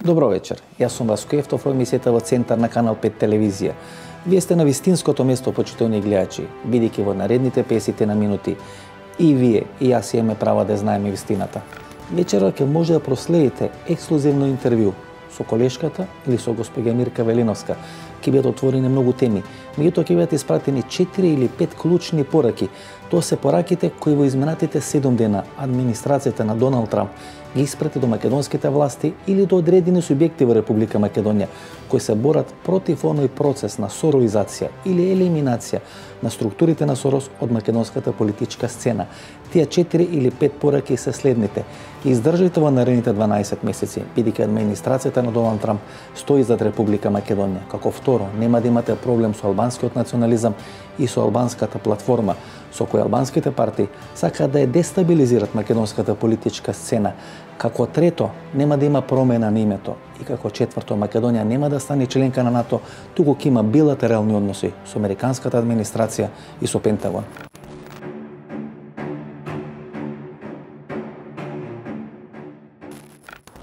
Добро вечер, јас сум Васко Ефтов, во емисијата во Центар на Канал 5 телевизија. Вие сте на вистинското место, почитувани гледачи, бидејќи во наредните 50 на минути и вие и јас имаме право да знаеме вистината. Вечера ќе може да проследите ексклузивно интервју со колешката или со госпоѓа Мирка Велиновска. Ќе бидат отворени многу теми, меѓутоа ќе бидат испратени 4 или 5 клучни пораки. Тоа се пораките кои во изминатите 7 дена администрацијата на Доналд Трамп ги испрати до македонските власти или до одредени субјекти во Република Македонија, кои се борат против оној процес на сороизација или елиминација на структурите на Сорос од македонската политичка сцена. Тие 4 или 5 пораки се следните. Издржите во наредните 12 месеци, бидејќи администрацијата на Доналд Трамп стои зад Република Македонија. Како второ, нема да имате проблем со албанскиот национализам и со албанската платформа, со која албанските партии сакаат да ја дестабилизират македонската политичка сцена. Како трето, нема да има промена на името. И како четврто, Македонија нема да стане членка на НАТО, туку ќе има билатерални односи со американската администрација и со Пентагон.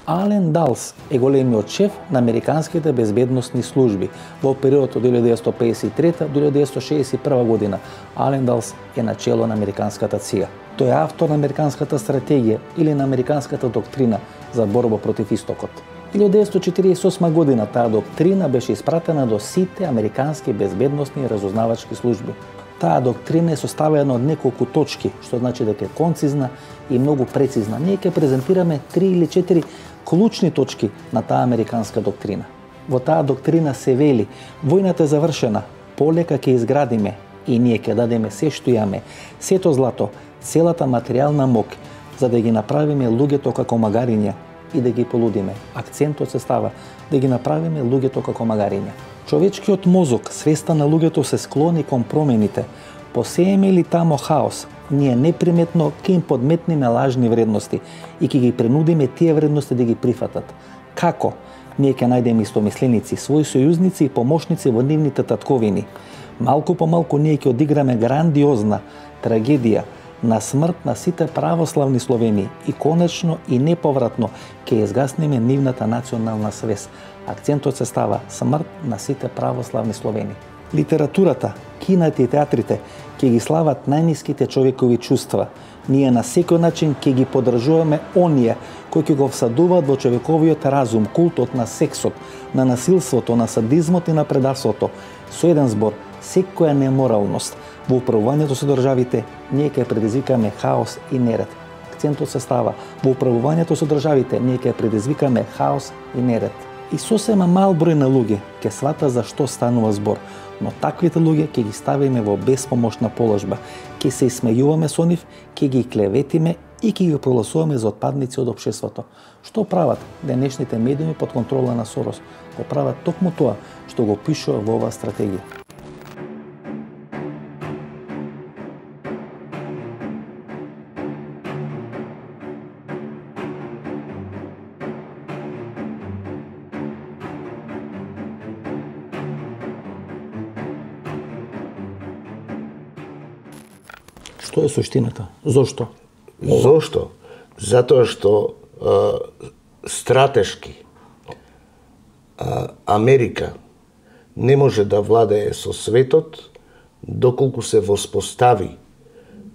Ален Далс е големиот шеф на американските безбедносни служби. Во период од 1953 до 1961 година Ален Далс е начело на американската ЦИА. Тој е автор на американската стратегија или на американската доктрина за борба против Истокот. 1948 година таа доктрина беше испратена до сите американски безбедносни и разузнавачки служби. Таа доктрина е составена од неколку точки, што значи дека е концизна и многу прецизна. Ние ќе презентираме 3 или 4 клучни точки на таа американска доктрина. Во таа доктрина се вели: војната е завршена, полека ќе изградиме и ние ќе дадеме се што имаме, сето злато, целата материјална мок, за да ги направиме луѓето како магариња и да ги полудиме. Акцентот се става да ги направиме луѓето како магариња. Човечкиот мозок, свеста на луѓето се склони кон промените. Посееме ли тамо хаос, ние неприметно ќе им подметнеме лажни вредности и ќе ги принудиме тие вредности да ги прифатат. Како? Ние ќе најдеме истомисленици, своји сојузници и помошници во нивните татковини. Малку по малку ние ќе одиграме грандиозна трагедија на смрт на сите православни Словени и конечно и неповратно ќе изгаснеме нивната национална свест. Акцентот се става смрт на сите православни Словени. Литературата, кината и театрите ќе ги слават најниските човекови чувства. Ние на секој начин ќе ги поддржуваме оние кои ќе го всадуваат во човековиот разум култот на сексот, на насилството, на садизмот и на предавството. Со еден збор, секоја неморалност. Во управувањето со државите, ние ќе предизвикаме хаос и неред. Акцентот се става: во управувањето со државите, ние ќе предизвикаме хаос и неред. И сосема мал број на луѓе ќе свата за што станува збор, но таквите луѓе ќе ги ставиме во беспомошна положба, ќе се исмејуваме со нив, ќе ги клеветиме и ќе ги прогласуваме за отпадници од општеството. Што прават денешните медиуми под контрола на Сорос? Го прават токму тоа што го пишува во оваа стратегија. Што е суштината? Зошто? Зошто? Затоа што стратешки Америка не може да владее со светот доколку се воспостави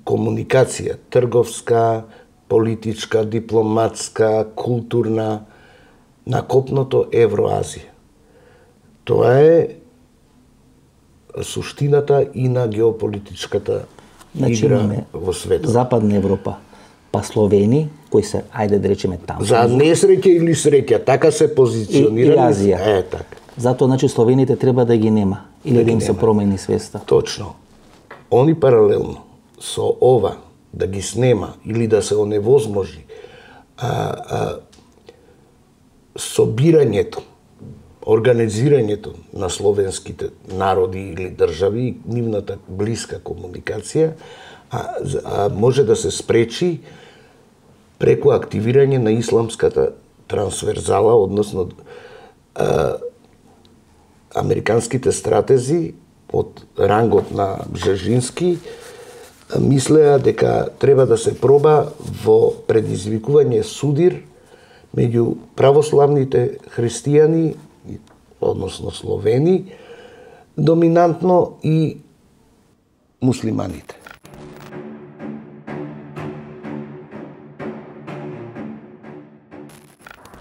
комуникација трговска, политичка, дипломатска, културна на копното Евроазија. Тоа е суштината и на геополитичката игра во светот. Западна Европа, па Словени, кои се, ајде да речеме таму. За несреќа или среќа, така се позиционирани. И Азија. Така. Затоа, значи, словените треба да ги нема, или да им се промени свеста. Точно. Они паралелно со ова да ги снема или да се оневозможи собирањето, организирањето на словенските народи или држави, нивната блиска комуникација, може да се спречи преку активирање на исламската трансверзала, односно американските стратези од рангот на Бжежински мислеа дека треба да се проба во предизвикување судир меѓу православните христијани, односно словени, доминантно и муслиманите.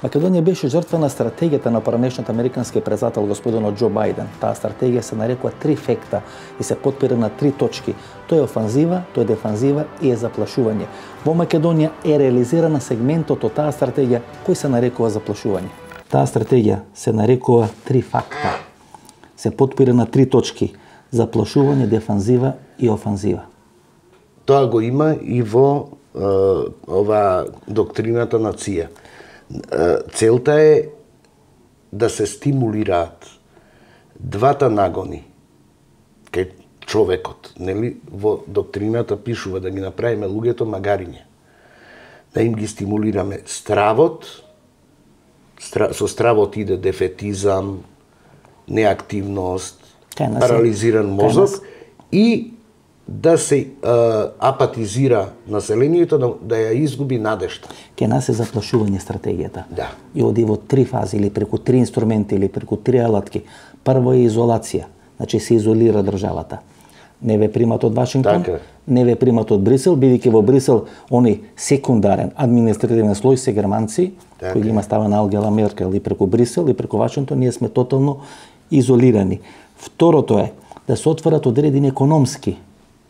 Македонија беше жртва на стратегијата на поранешниот американски председател господинот Џо Бајден. Таа стратегија се нарекува трифекта и се потпира на 3 точки. Тоа е офанзива, тоа е дефанзива и е заплашување. Во Македонија е реализирана сегментот од таа стратегија кој се нарекува заплашување. Таа стратегија се нарекува 3 факта. Се потпира на 3 точки: заплашување, дефанзива и офанзива. Тоа го има и во ова доктрината на ЦИА. Целта е да се стимулираат двата нагони кај човекот, нели, во доктрината пишува да ги направиме луѓето магариње. Да им ги стимулираме стравот, со стравот иде дефетизам, неактивност, парализиран мозок и да се апатизира населението, да ја изгуби надежта. Ке нас е заплашување стратегијата. Да. И оди во 3 фази, или преку 3 инструменти, или преку 3 алатки. Прво е изолација, значи се изолира државата. Не ве примат од Вашингтон, така, не ве примат од Брисел, бидејќи во Брисел они секундарен административен слој се германци, така, кои ги има ставена Ангела Меркел, и преку Брисел и преку Вашингтон ние сме тотално изолирани. Второто е да се отворат одредени економски.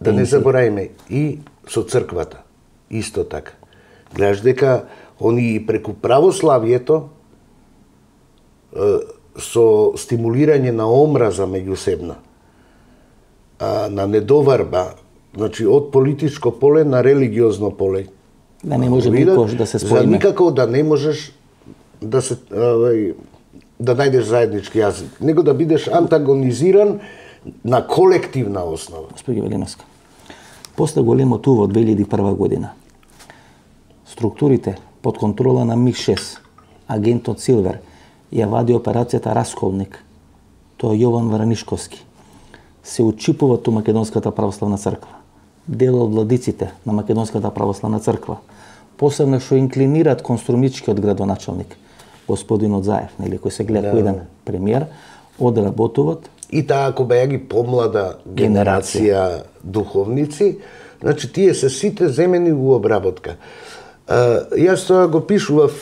Да не забораваме и со црквата, исто така. Гледаш дека они и преку православието со стимулирање на омраза меѓусебна, на недоварба, значи од политичко поле на религиозно поле. Да не може никош да се споиме. За никако да не можеш да се да најдеш заеднички јазик, него да бидеш антагонизиран на колективна основа. Господи Велиновска, после големото увод 2001 година, структурите под контрола на МИГ-6, агентот Силвер, ја вади операцијата Расколник, тоа е Јован Вранишковски, се учипуваат у Македонската православна црква. Дел од владиците на Македонската православна црква, посебно што инклинираат кон Струмичкиот градоначалник, господинот Заев, нели, кој се гледа кој еден премиер, одработуваат. И таа ако беа ги помлада генерација духовници, значи тие се сите земени во обработка. Јас тоа го пишував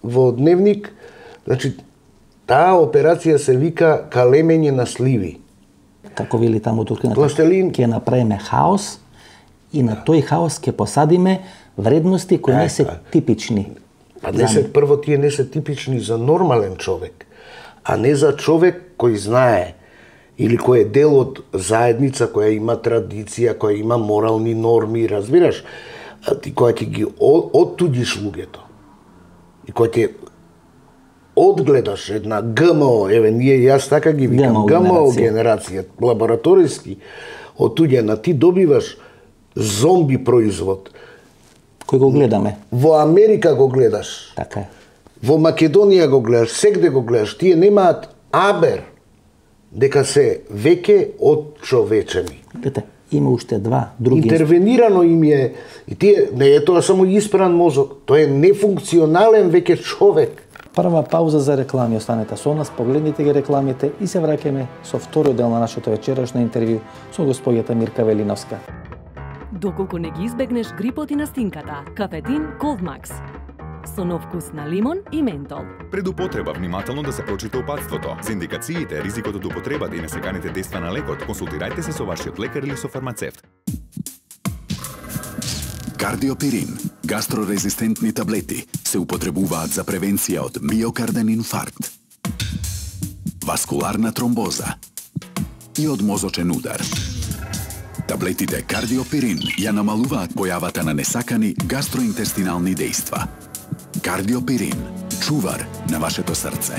во дневник, значи таа операција се вика калемење на сливи. Како вели таму туркината, Пластелин. ќе направиме хаос и на тој хаос ќе посадиме вредности кои не се типични. А не се, прво тие не се типични за нормален човек, а не за човек кој знае или кој е дел од заедница која има традиција, која има морални норми, разбираш? А ти која ќе ги оттудиш луѓето и која ќе одгледаш една ГМО, еве ние јас така ги викам, ГМО генерација, лабораториски оттуѓена, ти добиваш зомби производ. Кој го гледаме? Во Америка го гледаш. Така е. Во Македонија го гледаш, сегде го гледаш. Тие немаат абер дека се веќе отчовечени. Гледате, има уште два други. Интервенирано им е, и тие, не е тоа само испран мозок, тоа е нефункционален веќе човек. Прва пауза за реклами, останете со нас, погледнете ги рекламите и се враќаме со вториот дел на нашето вечерашно интервју со господјата Мирка Велиновска. Доколку не ги избегнеш грипот и настинката, кафетин Колдмакс. Со нов вкус на лимон и ментол. Пред употреба внимателно да се прочита упатството. За индикациите, ризикот од употребата и несеканите дејства на лекот, консултирајте се со вашиот лекар или со фармацевт. Кардиопирин, гастрорезистентни таблети, се употребуваат за превенција од миокарден инфаркт, васкуларна тромбоза и од мозочен удар. Таблетите кардиопирин ја намалуваат појавата на несакани гастроинтестинални дејства. Кардиопирин, чувар на вашето срце.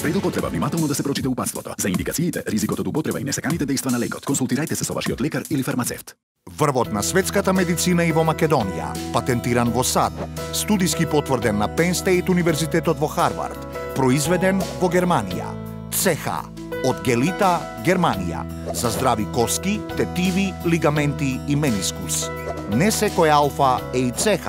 Пред употреба внимателно да се прочита упатството. За индикациите, ризикот од употреба и несаканите дејства на лекот, консултирајте се со вашиот лекар или фармацевт. Врвот на светската медицина и во Македонија, патентиран во САД, студиски потврден на Penn State Универзитетот во Харвард, произведен во Германија. ЦХ од Гелита, Германија, за здрави коски, тетиви, лигаменти и менискус. Не секој алфа е и ЦХ.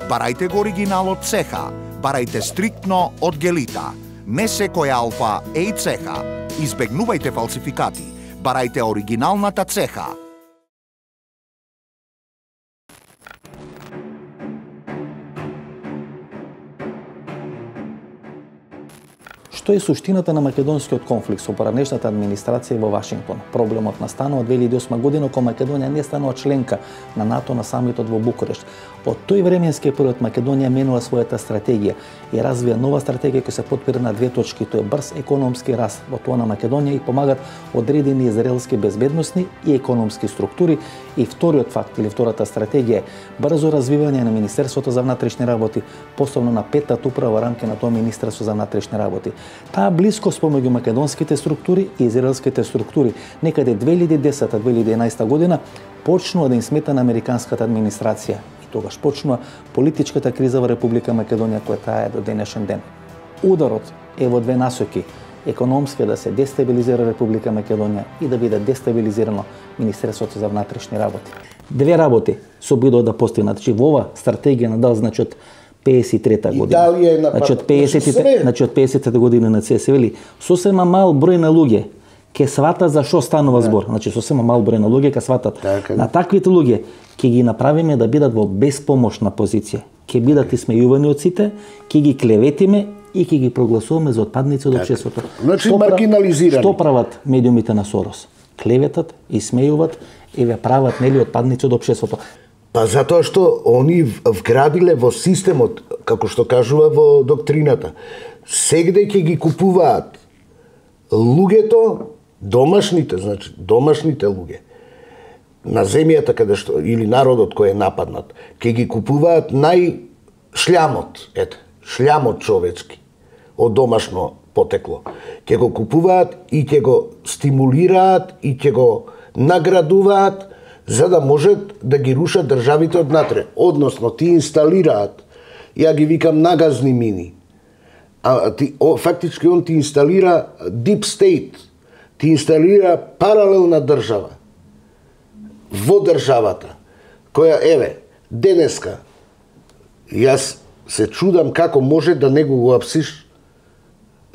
Барајте го оригиналот ЦХ, барајте стриктно од Гелита. Не секој алфа е и цеха. Избегнувајте фалсификати. Барајте оригиналната цеха. Што е суштината на македонскиот конфликт со поранешната администрација во Вашингтон? Проблемот настанува 2008 година кога Македонија не станува членка на НАТО на самитот во Букурешт. Од тој временски период Македонија менува својата стратегија и развија нова стратегија која се подпира на две точки. Тој е брз економски раст. Во тоа на Македонија и помагат одредени израелски безбедносни и економски структури. И вториот факт или втората стратегија е брзо развивање на Министерството за внатрешни работи, посебно на петата управа во рамки на тоа Министерство за внатрешни работи. Таа блискост помеѓу македонските структури и израелските структури некаде 2010-2011 година почнува да им смета на американската администрација и тогаш почнува политичката криза во Република Македонија која трае до денешен ден. Ударот е во две насоки: економски да се дестабилизира Република Македонија и да биде дестабилизирано Министерството за внатрешни работи. Две работи се обидува да постигнат. Значи во ова стратегија надал значи од 53-та година. Значи од 50-та година на ЦС вели сосема мал број на луѓе ќе сватат за што станува збор. Значи сосема мал број на луѓе ќе сватат. На таквите луѓе ќе ги направиме да бидат во безпомошна позиција. Ќе бидат исмејувани од сите, ќе ги клеветиме и ќе ги прогласуваме за отпадници од општеството. Значи маргинализирани. Што прават медиумите на Сорос? Клеветат, исмејуват и ве прават нели отпадници од општеството. Па затоа што они вградиле во системот, како што кажува во доктрината, сегде ќе ги купуваат луѓето, домашните, значи домашните луѓе на земјата каде што или народот кој е нападнат, ќе ги купуваат шлямот, шлямот човечки од домашно потекло. Ќе го купуваат и ќе го стимулираат и ќе го наградуваат за да можат да ги рушат државите однатре. Односно, ти инсталираат, ја ги викам нагазни мини, фактички он ти инсталира deep state, ти инсталира паралелна држава во државата, која, еве, денеска, јас се чудам како може да не го апсиш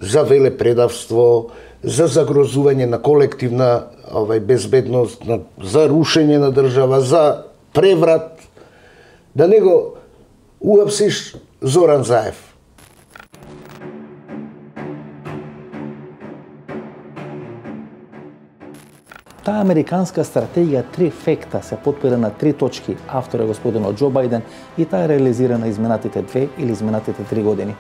за велепредавство, за загрозување на колективна безбедност, за рушење на држава, за преврат, да не го уапсиш Зоран Заев. Таа американска стратегија три фекта се подпира на три точки. Автор е господинот Џо Бајден и таа е реализирана изминатите 2 или изминатите 3 години.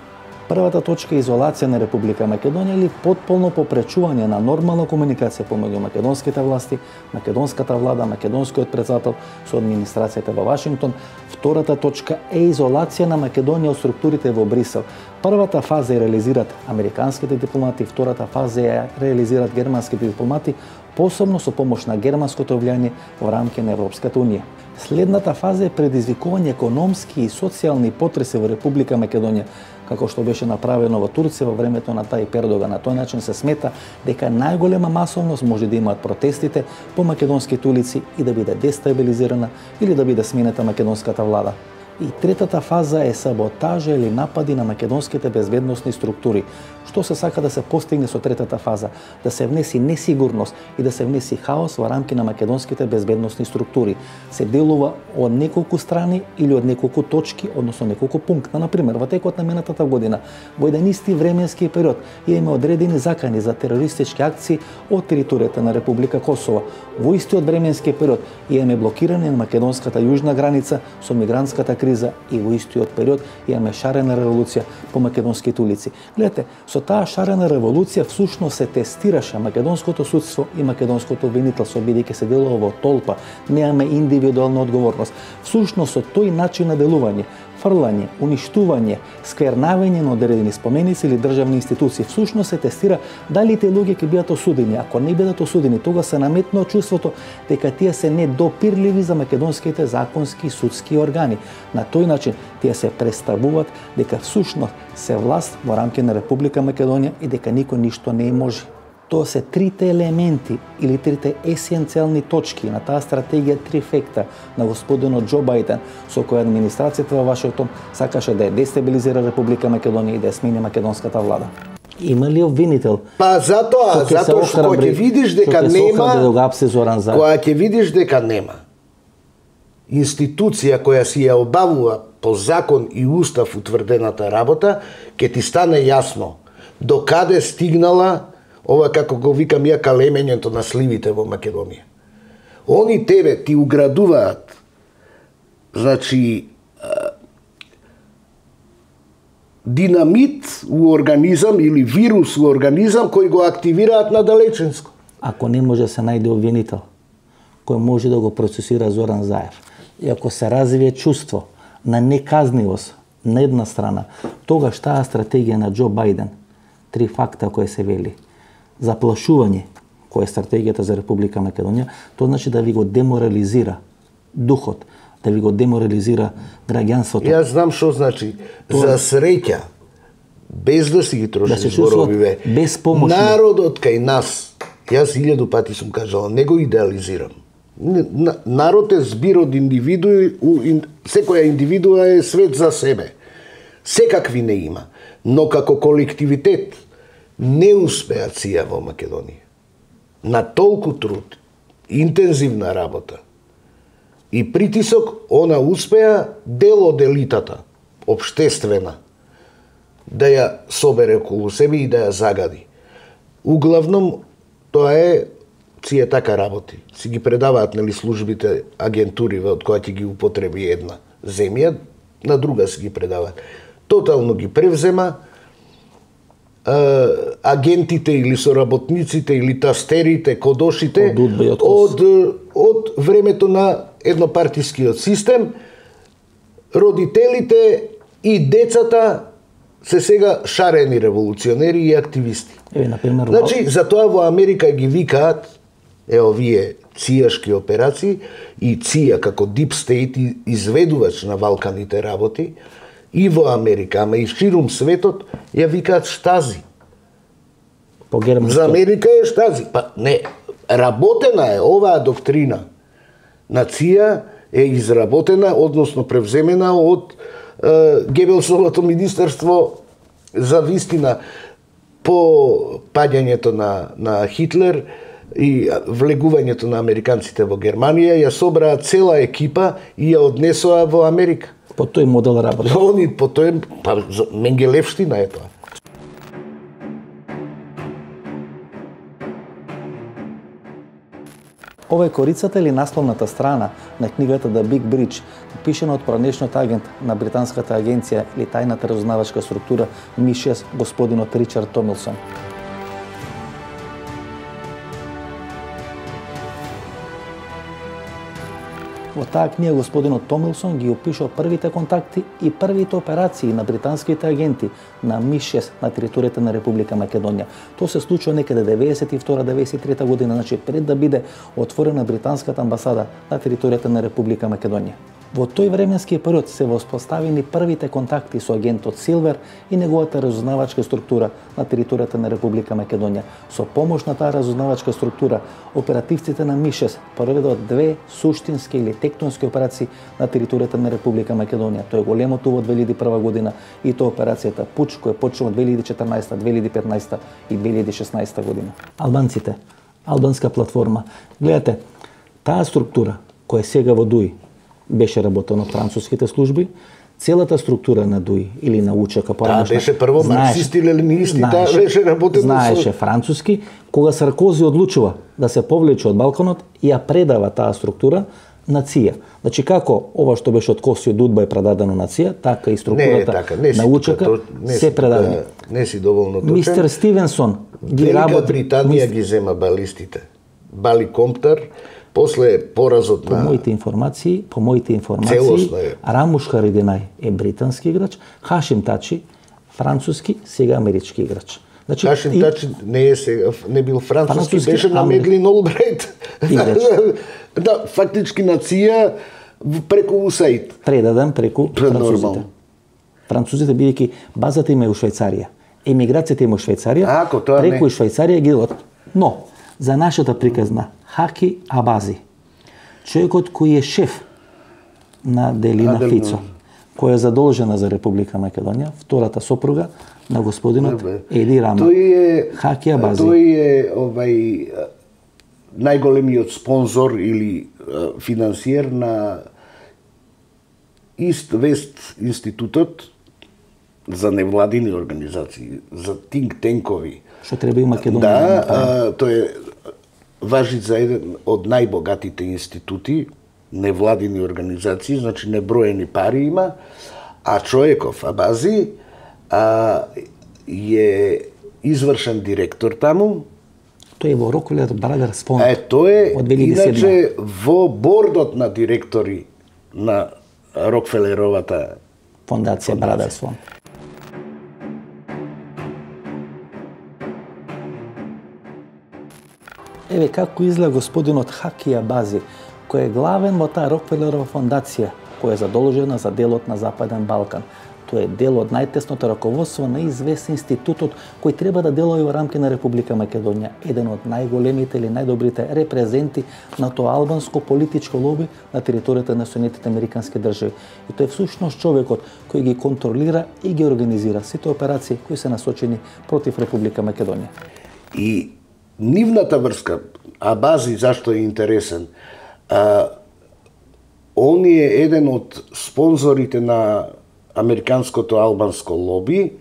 Првата точка е изолација на Република Македонија или потполно попречување на нормална комуникација помеѓу македонските власти, македонската влада, македонскиот претседател со администрацијата во Вашингтон. Втората точка е изолација на Македонија од структурите во Брисел. Првата фаза ја реализираат американските дипломати, втората фаза ја реализираат германските дипломати, посебно со помош на германското влијание во рамки на Европската унија. Следната фаза е предизвикување економски и социјални потреси во Република Македонија, како што беше направено во Турција во времето на Тајип Ердоган. На тој начин се смета дека најголема масовност може да имаат протестите по македонските улици и да биде дестабилизирана или да биде сменета македонската влада. И третата фаза е саботажа или напади на македонските безбедносни структури. Што се сака да се постигне со третата фаза? Да се внеси несигурност и да се внеси хаос во рамки на македонските безбедносни структури. Се делува од неколку страни или од неколку точки, односно неколку пункта. Например, во текот на минатата година, во еден исти временски период, имаме одредени закани за терористички акции од територијата на Република Косово. Во истиот временски период имаме блокирање на македонската јужна граница со мигрантската криза и во истиот период имаме шарена револуција по македонските улици. Гледате, со таа шарена револуција всушност се тестираше македонското судство и македонското обвинителство, бидејќи се делува во толпа, немаме индивидуална одговорност. Всушност со тој начин на делување, фрлање, уништување, сквернавање на одредени споменици или државни институции, всушност се тестира дали тие луѓе ќе бидат осудени. Ако не бидат осудени, тога се наметнува чувството дека тие се недопирливи за македонските законски и судски органи. На тој начин тие се представуваат дека всушност се власт во рамки на Република Македонија и дека никој ништо не може. Тоа се трите елементи или трите есенцијални точки на таа стратегија трифекта на господинот Џо Бајден, со која администрацијата во Вашингтон сакаше да ја дестабилизира Република Македонија и да ја смени македонската влада. Има ли обвинител? Па затоа што кога ќе видиш дека нема, кога ќе видиш дека нема институција која си ја обавува по закон и устав утврдената работа, ќе ти стане јасно до каде стигнала ова, како го викам ја, калемењето на сливите во Македонија. Они тебе ти уградуваат, значи, динамит у организам или вирус у организам кој го активираат на далеченско. Ако не може да се најде обвинител кој може да го процесира Зоран Заев, и ако се развие чувство на неказнивост на една страна, тогаш таа стратегија на Џо Бајден, три факта кои се вели, заплашување, која е стратегијата за Република Македонија, тоа значи да ви го деморализира духот, да ви го деморализира граѓанството. Јас знам што значи. За среќа, без да си ги трошиш зборовиве, народот кај нас, јас 1000 пати сум кажал, не го идеализирам. Народ е збир од индивидуи, секоја индивидуа е свет за себе. Секакви не има, но како колективитет не успеа ција во Македонија. На толку труд, интензивна работа и притисок, она успеа дел од елитата, општествена, да ја собере околу себе и да ја загади. Углавном, тоа е, ција така работи. Си ги предаваат, нели, службите, агентури од која ќе ги употреби една земја, на друга си ги предаваат. Тотално ги превзема, агентите или соработниците или тастерите, кодошите од времето на еднопартискиот систем, родителите и децата се сега шарени револуционери и активисти. Значи, затоа во Америка ги викаат овие цијашки операции и ЦИА како Deep State изведувач на валканите работи, и во Америка, ама и ширум светот, ја викаат штази. За Америка е штази. Па не, работена е оваа доктрина на ЦИА, е изработена, односно превземена од Гебелсовото министерство за вистина по паѓањето на Хитлер и влегувањето на американците во Германија, ја собраа цела екипа и ја однесоа во Америка. По тој модел работа. По тој, Менгелевштина е тоа. Ова е корицата или насловната страна на книгата The Big Bridge, пишена од поранешниот агент на британската агенција или тајната разузнавачка структура МИ6, господинот Ричард Томилсон. Во таа книга господинот Томилсон ги опишува првите контакти и првите операции на британските агенти на МИ6 на територијата на Република Македонија. Тоа се случува некаде 92-93 година, значи пред да биде отворена британската амбасада на територијата на Република Македонија. Во тој временски период се воспоставени првите контакти со агентот Силвер и неговата разузнавачка структура на територијата на Република Македонија. Со помош на таа разузнавачка структура, оперативците на МИ6 проведоа две суштински или тектонски операции на територијата на Република Македонија. Тоа е големото во 2001 година и тоа операцијата Пуч, која почнува 2014, 2015 и 2016 година. Албанците, албанска платформа. Гледате, таа структура која сега во ДУИ беше работено од француските служби, целата структура на ДУИ или на УЧК, беше прво марксисти, ленинисти, таа беше работено. Знаеше француски, кога Саркози одлучува да се повлече од Балканот, ја предава таа структура на ЦИА. Значи како ова што беше од Коси од Удба е предадено на ЦИА, така и структурата на УЧК се предадени. Не си доволно точен. Мистер Стивенсон ги работи. Британија ги зема балистите. Бали Комптар, после поразот по моите информации, Рамуш Харидинај е британски играч, Хашим Тачи француски, сега амерички играч. Значи, Хашим Тачи не бил француски, беше на Медлин Олбрайт. Да, фактички на ЦИА преку УСАИД. Предаден преку французите. Французите бидејќи базата им е у Швајцарија. Емиграцијата им е у Швајцарија, преку Швајцарија ги Но, за нашата приказна, Хаки Абази, човекот кој е шеф на Делина Фицо, која е задолжена за Република Македонија, втората сопруга на господинот Еди Рама. Хаки Абази. Тој е најголемиот спонзор или финансиер на Ист-Вест институтот за невладини организации, за think-танкови. Што треба и Македонија. Да, тој важи за еден од најбогатите институти, невладини организации, значи неброени пари има, а човеков Абази е извршен директор таму. Тој е во Rockefeller Brothers фонд. Тој е од 2007. иначе во бордот на директори на Рокфелеровата фондација Brothers фонд. Еве како изгледа господинот Хаки Абази, кој е главен во таа Рокфелерова фондација, која е задолжена за делот на Западен Балкан. Тој е дел од најтесното раководство на известен институтот кој треба да делува во рамки на Република Македонија, еден од најголемите или најдобрите репрезенти на тоа албанско политичко лоби на територијата на Соединетите Американски држави. И тој е всушност човекот кој ги контролира и ги организира сите операции кои се насочени против Република Македонија. И нивната врска, Абази зашто е интересен, он е еден од спонзорите на американското албанско лоби,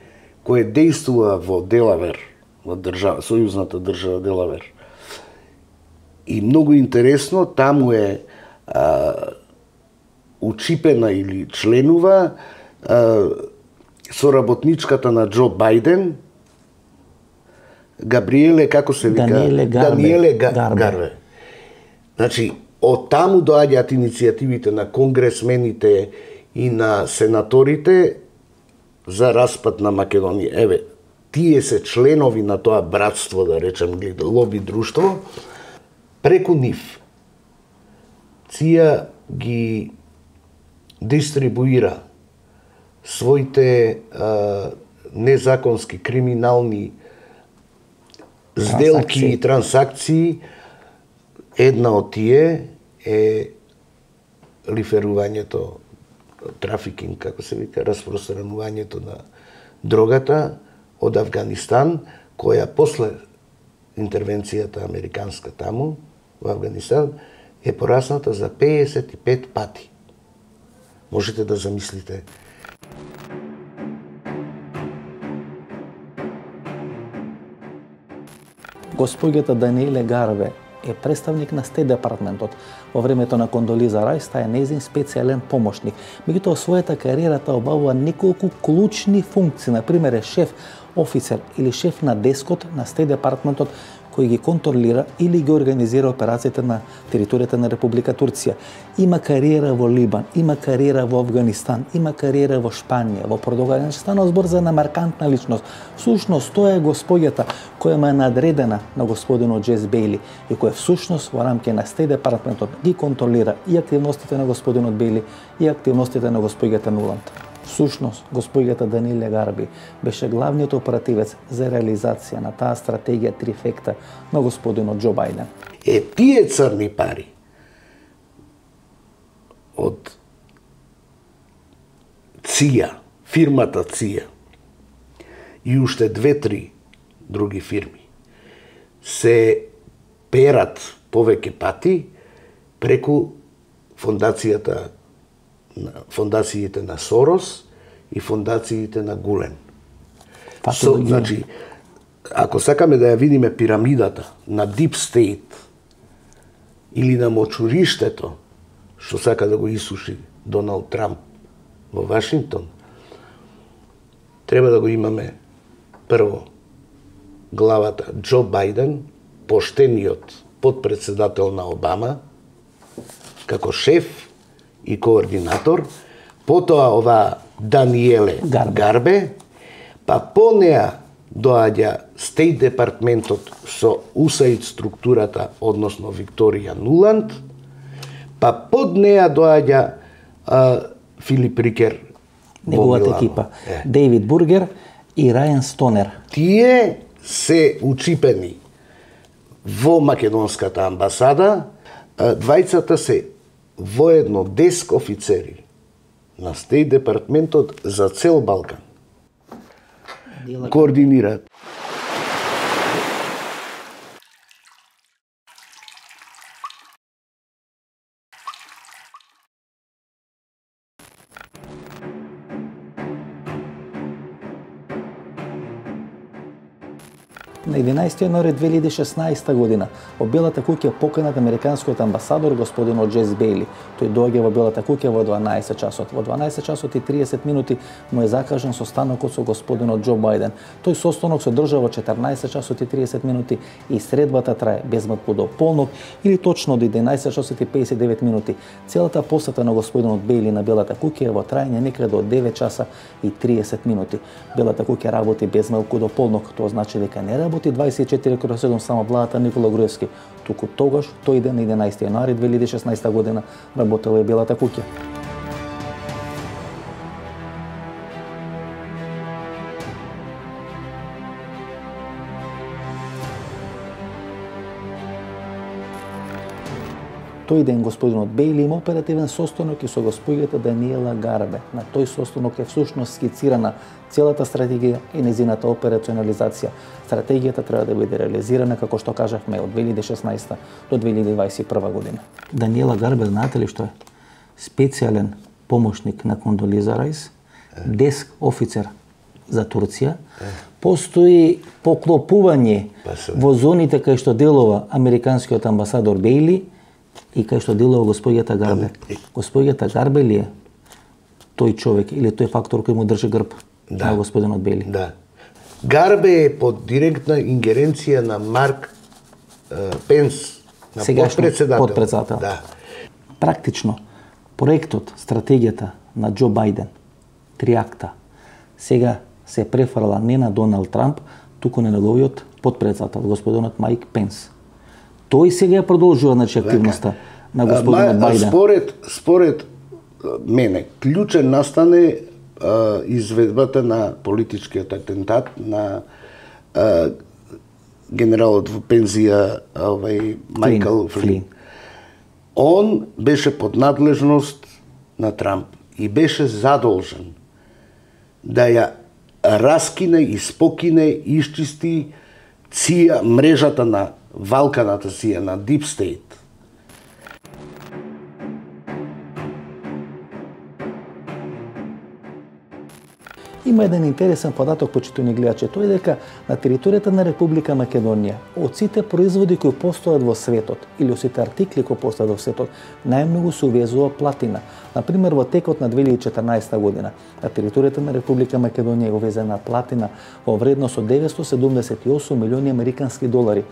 кој действува во Делавер, во сојузната држава Делавер. И многу интересно, таму е учипена или членува соработничката на Џо Бајден, Габриеле, како се вика? Даниеле Гарбе. Значи, од таму доаѓаат иницијативите на конгресмените и на сенаторите за распад на Македонија. Еве, тие се членови на тоа братство, да речем, лоби друштво. Преку нив ЦИА ги дистрибуира своите незаконски, криминални сделки и трансакции. Една од тие е лиферувањето, трафикинг, како се вика, распространувањето на дрогата од Афганистан, која после интервенцијата американска таму, во Афганистан, е порасната за 55 пати. Можете да замислите. Госпоѓата Даниеле Гарбе е представник на Стейт департментот. Во времето на Кондолиза Рајс таа е нејзин специјален помошник. Меѓутоа, својата кариера таа обавува неколку клучни функции. Например, е шеф офицер или шеф на дескот на Стейт департментот кој ги контролира или ги организира операциите на територијата на Република Турција. Има кариера во Либан, има кариера во Афганистан, има кариера во Шпанија, во Португалија. Значи, станува збор за една маркантна личност. Всушност, тоа е господјата која му е надредена на господинот Джес Бејли и која всушност во рамки на Стейт департментот ги контролира и активностите на господинот Бејли и активностите на господјата Нуланд. Всушност, господјата Даниеле Гарби беше главниот оперативец за реализација на таа стратегија трифекта на господинот Џо Бајден. Тие црни пари од ЦИА, фирмата ЦИА и уште 2-3 други фирми се перат повеќе пати преку фондациите на Сорос и фондациите на Гулен. Значи, ако сакаме да ја видиме пирамидата на Deep State или на мочуриштето, што сака да го исуши Доналд Трамп во Вашингтон, треба да го имаме прво главата Џо Бајден, поштениот подпредседател на Обама, како шеф и координатор, потоа ова Даниеле Гарбе, па по неа доаѓа Стейт департментот со USAID структурата, односно Викторија Нуланд, па под неа доаѓа Филип Рикер, неговата екипа, Дейвид Бургер и Рајан Стонер. Тие се учипени во македонската амбасада, двајцата се воедно деск офицери на Стејт департментот за цел Балкан. Координираат. На 11 јануари 2016 година во Белата куќа поканат американскиот амбасадор господин Джес Бейли. Тој доаѓа во Белата куќа во 12 часот. Во 12 часот и 30 минути му е закажан состанокот со господинот Џо Бајден. Тој состанок се одржа во 14 часот и 30 минути и средбата трае безмалку до полнок или точно до 11 часот и 59 минути. Целата посета на господинот Бейли на Белата куќа е во трајање некаде од 9 часа и 30 минути. Белата куќа работи безмалку до полнок, тоа значи дека не работи 24/7 само владата Никола Груевски, туку тогаш тој ден на 11 јануари 2016 година работела е Белата куќа. Тој ден господинот Бейли има оперативен состанок и со госпоѓата Даниела Гарбе. На тој состанок е всушност скицирана целата стратегија и незината операционализација. Стратегијата треба да биде реализирана, како што кажавме, од 2016 до 2021 година. Даниела Гарбе, знаете ли што е? Специјален помошник на Кондолиза Рајс, деск офицер за Турција. Постои поклопување во зоните кај што делува американскиот амбасадор Бейли и кај што делува господјата Гарбе. Господјата Гарбе ли е тој човек или тој фактор кој му држи грб на господинот Бейли? Да. Гарбе е под директна ингеренција на Марк Пенс, на подпредседател. Да. Практично, проектот, стратегијата на Џо Бајден, триакта, сега се префрла не на Доналд Трамп, туку на неговиот подпредседател, господинот Майк Пенс. Тој сега ја продолжува активноста на господинот Бајден. Според мене, клучен настане изведбата на политичкиот атентат на генералот во пензија Мајкл Флин. Он беше под надлежност на Трамп и беше задолжен да ја раскине, испокине, исчисти ција мрежата на валканата сија на Deep State. Има еден интересен податок, почитувани гледачи, тој е дека на територијата на Република Македонија, од сите производи кои постојат во светот или од сите артикли кои постојат во светот, најмногу се увезува платина. Например, во текот на 2014 година, на територијата на Република Македонија е увезена платина во вредност од 978 милиони американски долари.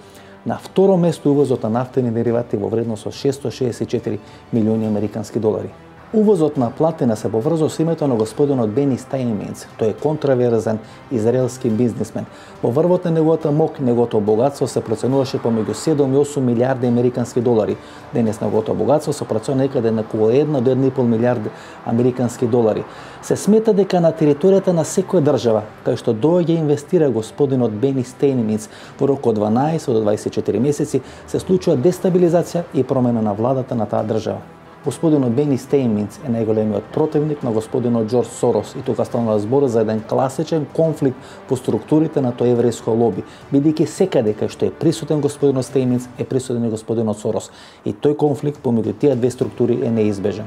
На второ место увозот на нафтени деривати во вредност од 664 милиони американски долари. Увозот на платина се поврзува со името на господинот Бени Стајнминц. Тој е контраверзен израелски бизнисмен. Во врвот на неговата мок, неговото богатство се проценуваше помеѓу 7 и 8 милиарди американски долари. Денес неговото богатство се проценува некаде на околу 1 до 1,5 милиарди американски долари. Се смета дека на територијата на секоја држава, кај што доаѓа инвестира господинот Бени Стајнминц, во рок од 12 до 24 месеци се случува дестабилизација и промена на владата на таа држава. Господинот Бени Стајнминц е најголемиот противник на господинот Џорџ Сорос и тука станува збор за еден класичен конфликт по структурите на тоа еврејско лоби, бидејќи секаде кај што е присутен господинот Стајнминц е присутен и господинот Сорос и тој конфликт помеѓу тие две структури е неизбежен.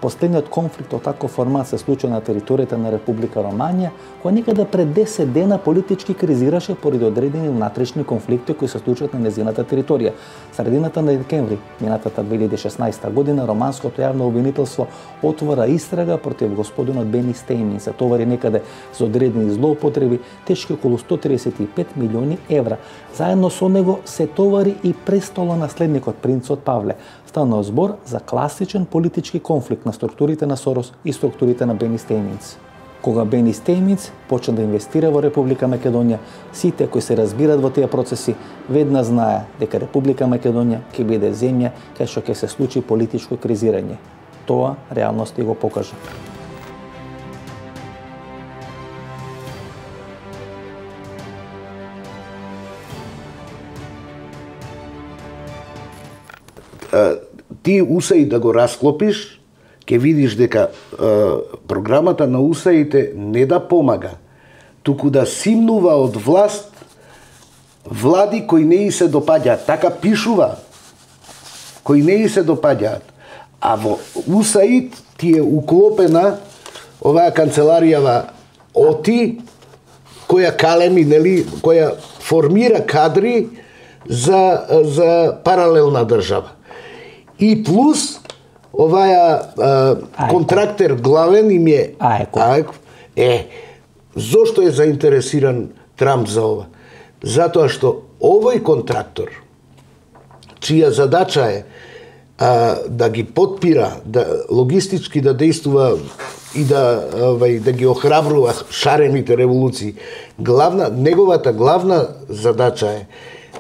Последниот конфликт од таков формат се случи на територијата на Република Романија, која некаде пред 10 дена политички кризираше поради одредени внатрешни конфликти кои се случуваат на незината територија. Средината на декември минатата 2016 година романското јавно обвинителство отвора истрага против господинот Бени Стајнминц, се товари некаде за одредени злоупотреби тешки околу 135 милиони евра. Заедно со него се товари и престолонаследникот принцот Павле. Станува збор за класичен политички конфликт на структурите на Сорос и структурите на Бени Стајнминц. Кога Бени Стајнминц почна да инвестира во Република Македонија, сите кои се разбират во тие процеси веднаш знаеа дека Република Македонија ќе биде земја кај што ќе се случи политичко кризирање. Тоа реалноста го покажа. ти УСАИД да го расклопиш, ќе видиш дека програмата на УСАИД не да помага, туку да симнува од власт влади кои не и се допаѓаат. Така пишува, кои не и се допаѓаат. А во УСАИД ти е уклопена оваа канцеларијава ОТИ, која калеми, нели, која формира кадри за паралелна држава. И плюс оваа контрактер главен им е АЕК. Зошто е заинтересиран Трамп за ова? Затоа што овој контрактор, чија задача е да ги подпира, да логистички да действува и да ги охрабрува шарените револуции, неговата главна задача е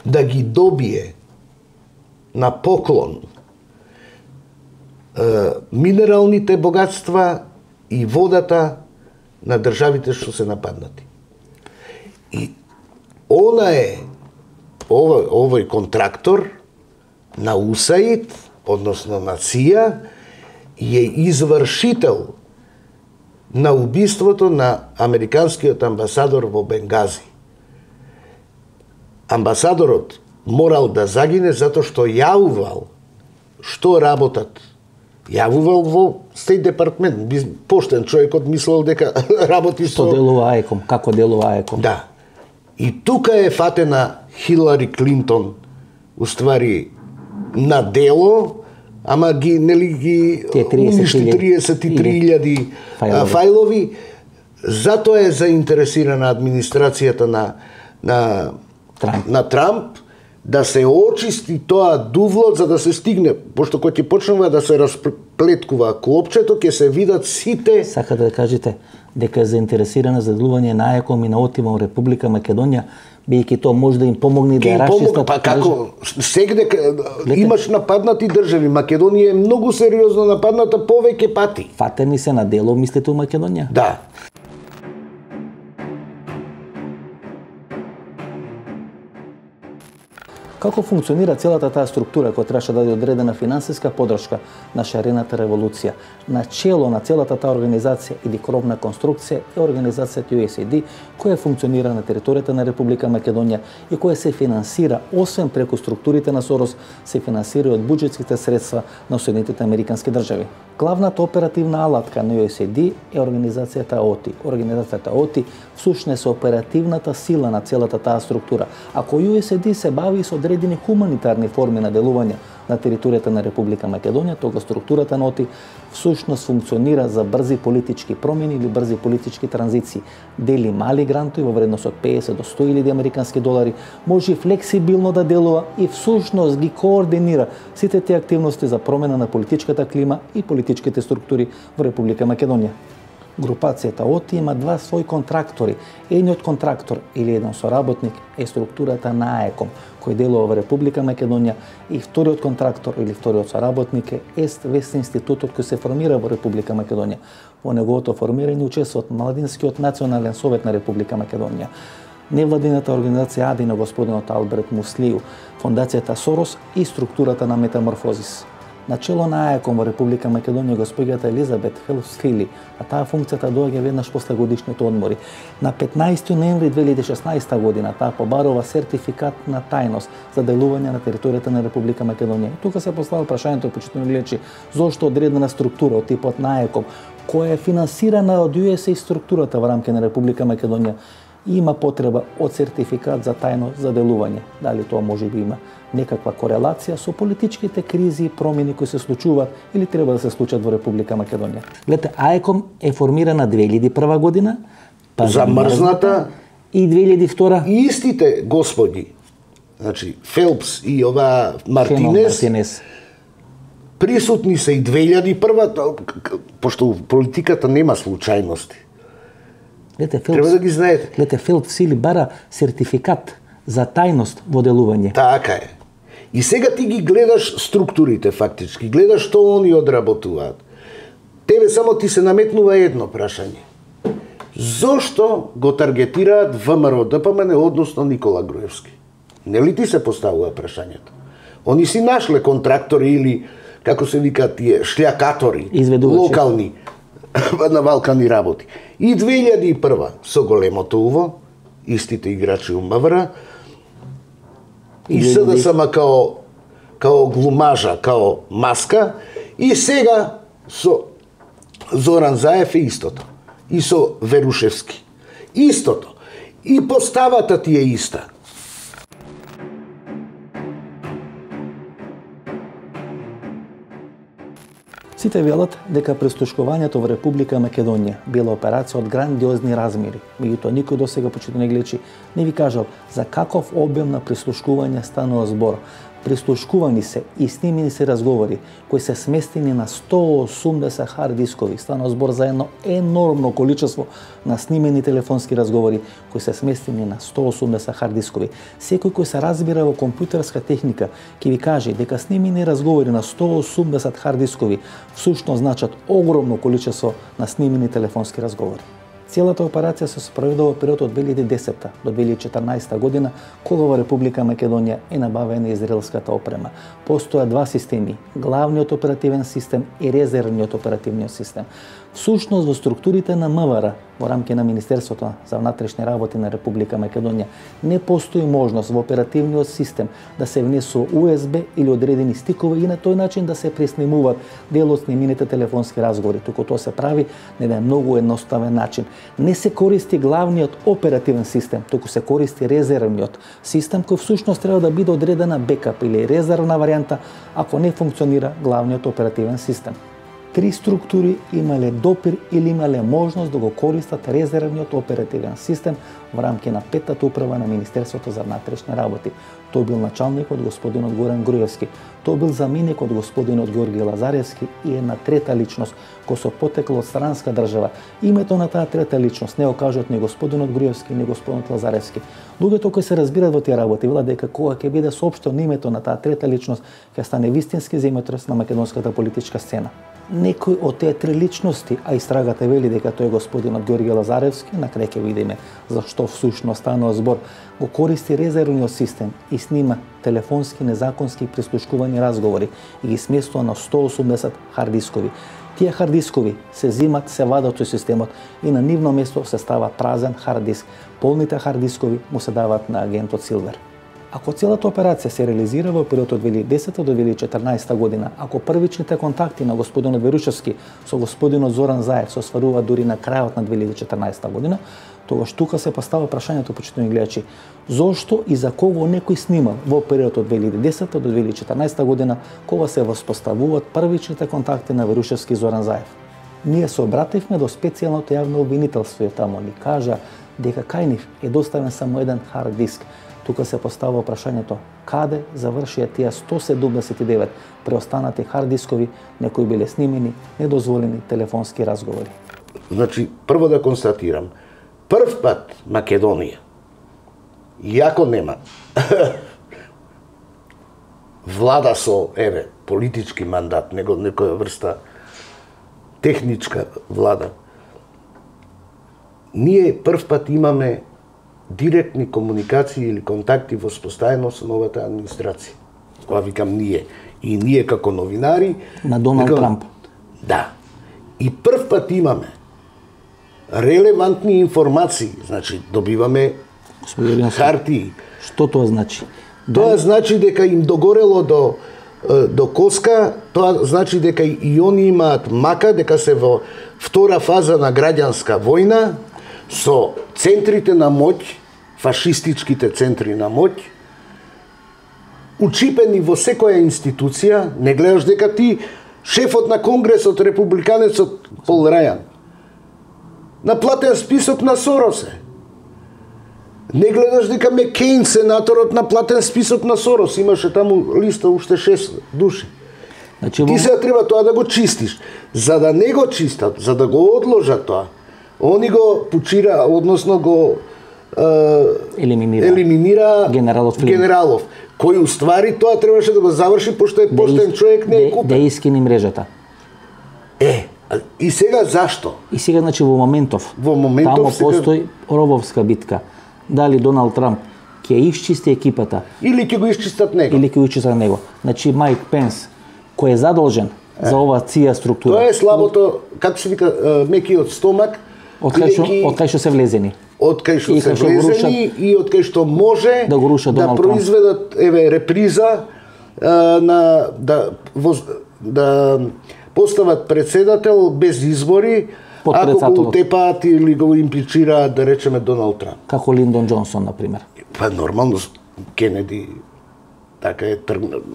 да ги добие на поклон минералните богатства и водата на државите што се нападнати. И овој контрактор на УСАИД, односно на СИА, е извршител на убиството на американскиот амбасадор во Бенгази. Амбасадорот морал да загине затоа што јавувал што работат. Јавувал во Стейт департмент. Поштен човекот мислел дека работи со... Што делува АЕКом, како делува АЕКом. Да. И тука е фатена Хилари Клинтон, уствари на дело, ама ги уништи 33.000 фајлови. Затоа е заинтересирана администрацијата на Трамп да се очисти тоа дувло за да се стигне, пошто кога ќе почнува да се расплеткува клопчето, ќе се видат сите... Сакате да кажете дека е заинтересирана за делување на АЕКом и на ОТИ во Република Македонија, бидејќи тоа може да им помогне да ја расчистат... Па како? Сегде имаш нападнати држави. Македонија е многу сериозно нападната повеќе пати. Фатени се на дело, мислите, у Македонија? Да. Како функционира целата таа структура која требаше да даде одредена финансиска поддршка на шарената револуција? Начело на целата таа организација или кровна конструкција е организацијата USAID, која функционира на територијата на Република Македонија и која се финансира, освен преку структурите на Сорос, се финансира и од буџетските средства на Соединетите Американски држави. Главната оперативна алатка на USAID е организацијата ОТИ. Организацијата ОТИ всушност е оперативната сила на целата таа структура. Ако USAID се бави со одредени хуманитарни форми на делување на територијата на Република Македонија, тога структурата на ОТИ всушност функционира за брзи политички промени или брзи политички транзиции. Дели мали грантови во вредност од 50 до 100.000 американски долари, може флексибилно да делува и всушност ги координира сите тие активности за промена на политичката клима и политичките структури во Република Македонија. Групацијата ОТИ има два своји контрактори. Едниот контрактор или еден соработник е структурата на АЕКом, кој делува во Република Македонија, и вториот контрактор или вториот соработник е ЕСТ-ВЕСТ институтот кој се формира во Република Македонија. Во неговото формирање учествуваат Младинскиот национален совет на Република Македонија, невладината организација АДИ на господинот Алберт Муслију, фондацијата Сорос и структурата на Метаморфозис. Начело на АЕКом во Република Македонија госпоѓата Елизабет Фелпс-Фили, а таа функцијата доаѓа веднаш после годишните одмори. На 15 ноември 2016 година таа побарува сертификат на тајност за делување на територијата на Република Македонија. И тука се поставува прашањето, почитувани гледачи, зошто одредена структура од типот на АЕКом, која е финансирана од USAID структурата во рамки на Република Македонија, има потреба од сертификат за тајност за делување. Дали тоа може би има некаква корелација со политичките кризи и промени кои се случуваат или треба да се случат во Република Македонија? Гледате, АЕКом е формирана 2001 година, па замрзната и 2002. И истите господи, значи Фелпс и ова Мартинес, присутни се и 2001, пошто политиката нема случајности. Треба да ги знаете. Гледате, Фелпс-Фили бара сертификат за тајност во делување. Така е. И сега ти ги гледаш структурите фактички, гледаш што они одработуваат. Тебе само ти се наметнува едно прашање. Зошто го таргетираат ВМРО ДПМН, односно Никола Груевски? Нели ти се поставува прашањето? Они си нашле контрактори или, како се вика тие, шљакатори, локални, на Балкани работи. И 2001 со големото уво, истите играчи у МВР, и СДСМ као глумажа, као маска, и сега со Зоран Заев е истото. И со Верушевски. Истото. И поставата ти е иста. Сите велат дека прислушкувањето во Република Македонија била операција од грандиозни размери. Меѓутоа никој досега почитувани гледачи не ви кажал за каков обем на прислушкување станува збор. Прислушкувани се и снимени се разговори кои се сместени на 180 хард дискови. Станува збор за едно енормно количество на снимени телефонски разговори кои се сместени на 180 хард дискови. Секој кој се разбира во компјутерска техника ќе ви каже дека снимени разговори на 180 хард дискови всушност значат огромно количество на снимени телефонски разговори. Целата операција се спроведе во период од 2010 до 2014 година, кога во Република Македонија е набавена израелската опрема. Постоја два системи, главниот оперативен систем и резервниот оперативниот систем. Всушност во структурите на МВР во рамки на Министерството за внатрешни работи на Република Македонија не постои можност во оперативниот систем да се внесува USB или одредени стикови и на тој начин да се преснимуваат дел од снимените телефонски разговори, туку тоа се прави на еден многу едноставен начин. Не се користи главниот оперативен систем, туку се користи резервниот систем кој всушност треба да биде одредена бекап или резервна варијанта ако не функционира главниот оперативен систем. Три структури имале допир или имале можност да го користат резервниот оперативен систем во рамки на петтата управа на Министерството за внатрешни работи. Тој бил началникот господинот Горан Груевски, тој бил заменикот господинот Георги Лазаревски и една трета личност која со потекло од странска држава. Името на таа трета личност не го кажат ни господинот Груевски, ни господинот Лазаревски. Луѓето кои се разбираат во тие работи велат дека кога ќе биде соопштено името на таа трета личност, ќе стане вистински земјотрес на македонската политичка сцена. Некој од тие три личности, а истрагата вели дека тој е господинот Георги Лазаревски, на крај ќе видиме зашто всушност станува збор, го користи резервниот систем и снима телефонски незаконски прислушкувани разговори и ги сместува на 180 хард дискови. Тие хард дискови се зимат, се вадат од системот и на нивно место се става празен хард диск. Полните хард дискови му се дават на агентот Силвер. Ако целата операција се реализира во период од 2010 до 2014 година, ако првичните контакти на господинот Верушевски со господинот Зоран Заев се остваруваат дури на крајот на 2014 година, тогаш тука се поставува прашањето, почитувани гледачи, зошто и за кого некој снимал во период од 2010 до 2014 година, кога се воспоставуваат првичните контакти на Верушевски и Зоран Заев. Ние се обративме до специјалното јавно обвинителство и таму ни кажа дека кај нив е доставен само еден хард диск. Тука се поставува прашањето каде завршија тие 179 преостанати хард дискови на кои биле снимени недозволени телефонски разговори. Значи, прво да констатирам, прв пат Македонија, иако нема влада со, политички мандат, него некоја врста техничка влада, ние прв пат имаме директни комуникации или контакти воспоставено со новата администрација. Кога викам ние, и ние како новинари... На Доналд Трамп. Да. И прв пат имаме релевантни информации, значи добиваме хартии. Што тоа значи? Тоа значи дека им догорело до коска, тоа значи дека и они имаат мака, дека се во втора фаза на граѓанска војна, со центрите на моќ, фашистичките центри на моќ, учипени во секоја институција, не гледаш дека ти, шефот на Конгресот, републиканецот Пол Рајан, на платен список на Сорос е. Не гледаш дека Меккейн, сенаторот, на платен список на Сорос, имаше таму листа уште 6 души. Значи, ти сега треба тоа да го чистиш. За да не го чистат, за да го одложат тоа, они го пучира, односно го елиминира Генералов, кој уствари тоа требаше да го заврши, пошто е поштен човек, не е купен. Да искини мрежата. И сега зашто? И сега, значи, во моментов таму постои робовска битка. Дали Доналд Трамп ќе исчисти екипата. Или ќе го исчистат него. Или ќе го исчистат него. Значи Майк Пенс, кој е задолжен за оваа ција структура. Тоа е слабото, како се вика, мекиот стомак. Од кај што се влезени. Од кај што се влезени и од кај што може да произведат реприза да постават председател без избори, ако го утепаат или го имплицираат, да речеме, Доналд Трамп. Како Линдон Џонсон, например. Па нормално, Кенеди така е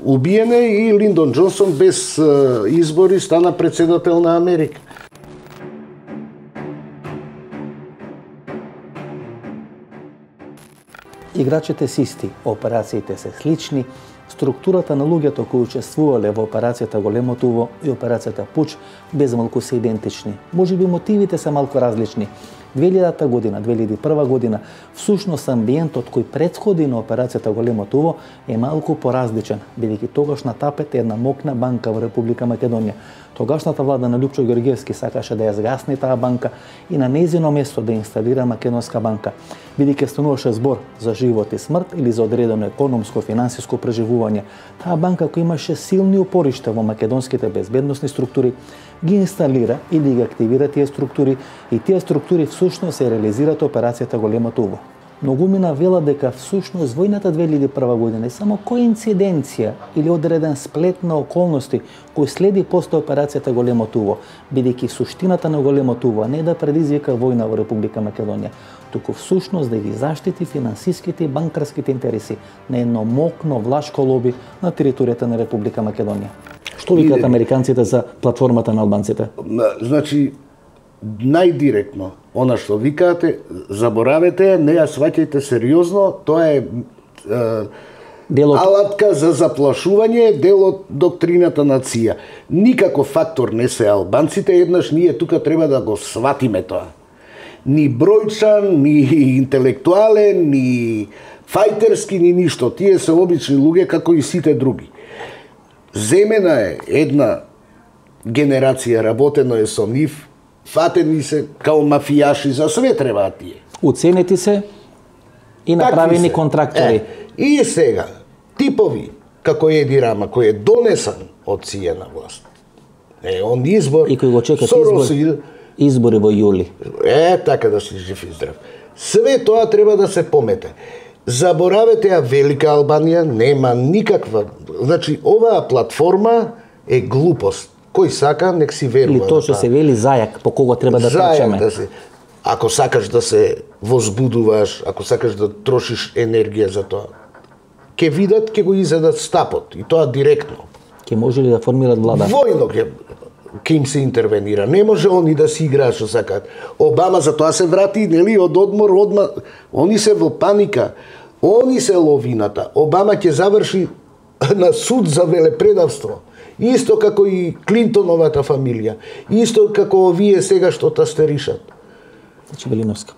убиен и Линдон Џонсон без избори стана председател на Америка. Играчите се исти, операциите се слични, структурата на луѓето кои учествувале во операцијата Големото уво и операцијата Пуч безмалку се идентични. Можеби мотивите се малку различни. 2000 година, 2001 година, всушност амбиентот кој претходи на операцијата Големото уво е малку поразличен, бидејќи тогаш на тапет е една мокна банка во Република Македонија. Тогашната влада на Лјупчо Георгиевски сакаше да ја згасни таа банка и на нејзино место да инсталира Македонска банка, бидејќи стануваше збор за живот и смрт или за одредено економско финансиско преживување. Таа банка која имаше силни упоришта во македонските безбедносни структури, ги инсталира или ги активира тие структури и тие структури всушност се реализираат операцијата Големото уво. Многумина велат дека всушност војната 2001 година е само коинциденција или одреден сплет на околности кој следи после операцијата Големото уво, бидејќи суштината на Големото уво не е да предизвика војна во Република Македонија, туку всушност да ги заштити финансиските и банкарските интереси на едно мокно влашко лоби на територијата на Република Македонија. Што викаат американците за платформата на албанците? Значи, најдиректно, она што викаате, заборавете, не ја сваќајте сериозно, тоа е алатка за заплашување, дел од доктрината на ЦИА. Никаков фактор не се албанците, еднаш ние тука треба да го сватиме тоа. Ни бројчан, ни интелектуален, ни фајтерски, ни ништо. Тие се обични луѓе како и сите други. Земена е една генерација, работено е со нив, фатени се као мафијаши, за све требаат тие. Уценети се и направени контрактори. И сега, типови, како Еди Рама, кој е донесан од ЦИА на власт. Он избор... И кој го чекат избори во јули. Така да си жив и здрав. Све тоа треба да се помете. Заборавете ја Велика Албанија, нема никаква... Значи, оваа платформа е глупост. Кој сака, нек си верува. Или тоа што се вели зајак, по кого треба да трчаме. Да се... Ако сакаш да се возбудуваш, ако сакаш да трошиш енергија за тоа, ќе видат, ќе го изедат стапот. И тоа директно. Ќе може ли да формират влада? Војно ќе им се интервенира. Не може они да си играат што сакаат. Обама за тоа се врати, нели, од одмор, они се во паника. Они се ловината. Обама ќе заврши на суд за велепредавство. Исто како и Клинтоновата фамилија. Исто како овие сега што тастеришат. Значи Велиновска.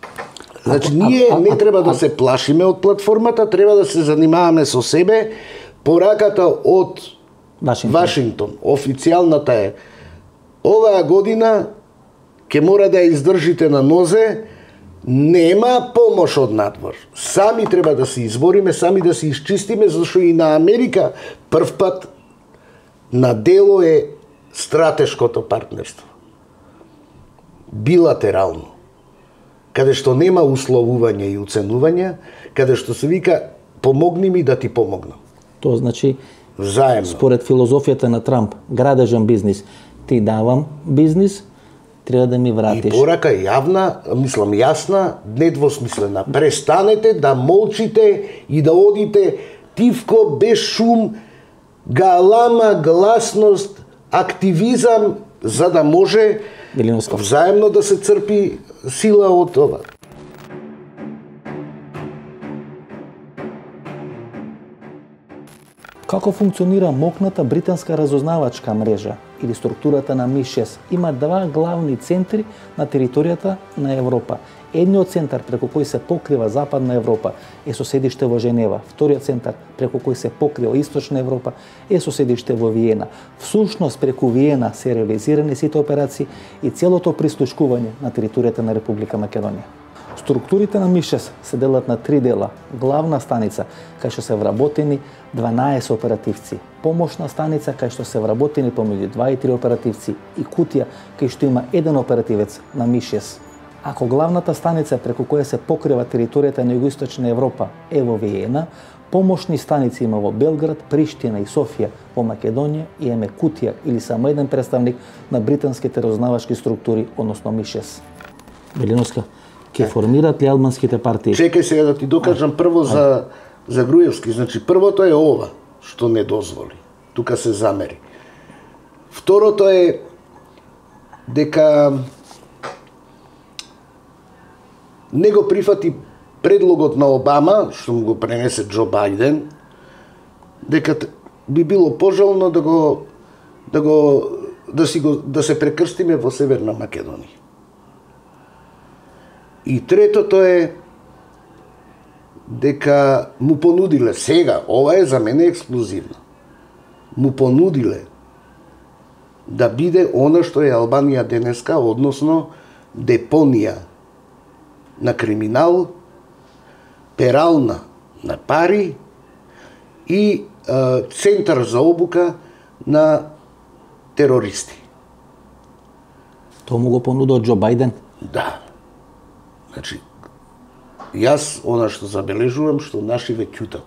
Значи ние не треба да се плашиме од платформата, треба да се занимаваме со себе. Пораката од Вашингтон, официјалната е: оваа година ќе мора да ја издржите на нозе, нема помош од надвор. Сами треба да се избориме, сами да се исчистиме, зашто и на Америка прв пат на дело е стратешкото партнерство. Билатерално. Каде што нема условување и уценување, каде што се вика помогни ми да ти помогнам. Тоа значи, заедно. Според филозофијата на Трамп, градежен бизнис, ти давам бизнис, треба да ми вратиш. И порака јавна, мислам јасна, недвосмислена. Престанете да молчите и да одите тивко, без шум, галама, гласност, активизам, за да може взаемно да се црпи сила од ова. Како функционира мокната британска разузнавачка мрежа или структурата на МИ-6? Има два главни центри на територијата на Европа. Едниот центар преку кој се покрива Западна Европа е со седиште во Женева. Вториот центар преку кој се покрива Источна Европа е со седиште во Виена. Всушност преку Виена се реализирани сите операции и целото прислушкување на територијата на Република Македонија. Структурите на МИ-6 се делат на 3 дела. Главна станица, кај што се вработени 12 оперативци, помошна станица, кај што се вработени помеѓу 2 и 3 оперативци и кутија, кај што има еден оперативец на МИ-6. Ако главната станица преку која се покрива територијата на Југоисточна Европа е во Виена, помошни станици има во Белград, Приштина и Софија во Македонија и еме кутија или само еден представник на британските разузнавачки структури, односно МИ-6. Велиновска, ке формират ли албанските партии? Чекај сега да ти докажам прво за Груевски. Значи, првото е ова, што не дозволи. Тука се замери. Второто е дека не го прифати предлогот на Обама, што му го пренесе Џо Бајден, дека би било пожелно да се прекрстиме во Северна Македонија. И третото е дека му понудиле сега, ова е за мене ексклузивно, му понудиле да биде она што е Албанија денеска, односно депонија на криминал, перална на пари и центар за обука на терористи. Тоа му го понудил Џо Бајден? Да. Значи, јас она што забележувам, што нашиве ќутат.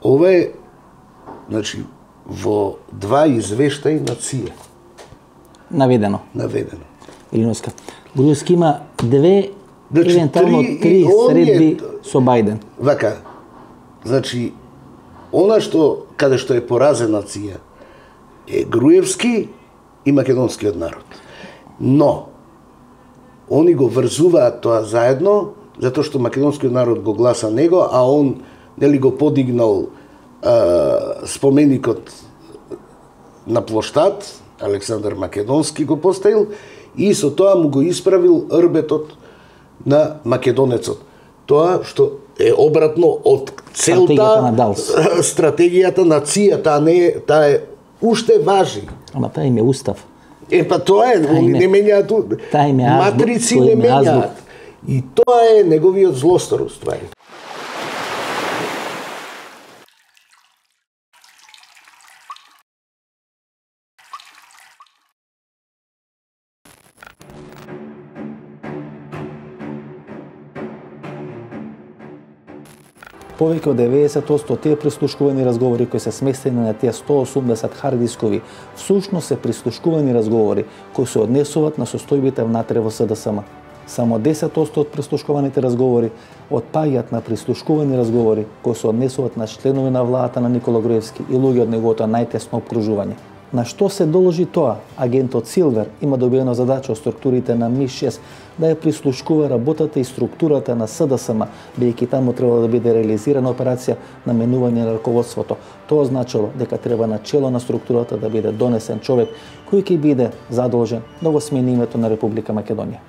Ова е, значи, во 2 извештаи на ЦИЕ. Наведено. Илиновска. Груевски има 2, евентуално 3 средби со Бајден. Вака, значи, она што, каде што е поразена ЦИЕ, е Груевски и македонскиот народ. Но, они го врзуваат тоа заедно, затоа што македонскиот народ го гласа него, а он, нели, го подигнал споменикот на плоштад, Александар Македонски го поставил, и со тоа му го исправил рбетот на македонецот. Тоа што е обратно од целта стратегијата на ЦИЕ, таа е уште важи. Ама таа им е устав. Па тоа е, не менјаат, матрици не менјаат. И тоа е неговиот злостор, уствари. Повеќе од 90% од тие прислушкувани разговори кои се сместени на тие 180 хардискови, всушност се прислушкувани разговори кои се однесуваат на состојбите внатре во СДСМ. Само 10% од прислушкуваните разговори отпаѓаат на прислушкувани разговори кои се однесуваат на членови на владата на Никола Груевски и луѓе од неговото најтесно обкружување. На што се доложи тоа? Агентот Силвер има добиено задача од структурите на МИ-6 да ја прислушкува работата и структурата на СДСМ, бидејќи таму треба да биде реализирана операција на менување на раководството. Тоа означало дека треба на чело на структурата да биде донесен човек кој ќе биде задолжен да го смени името на Република Македонија.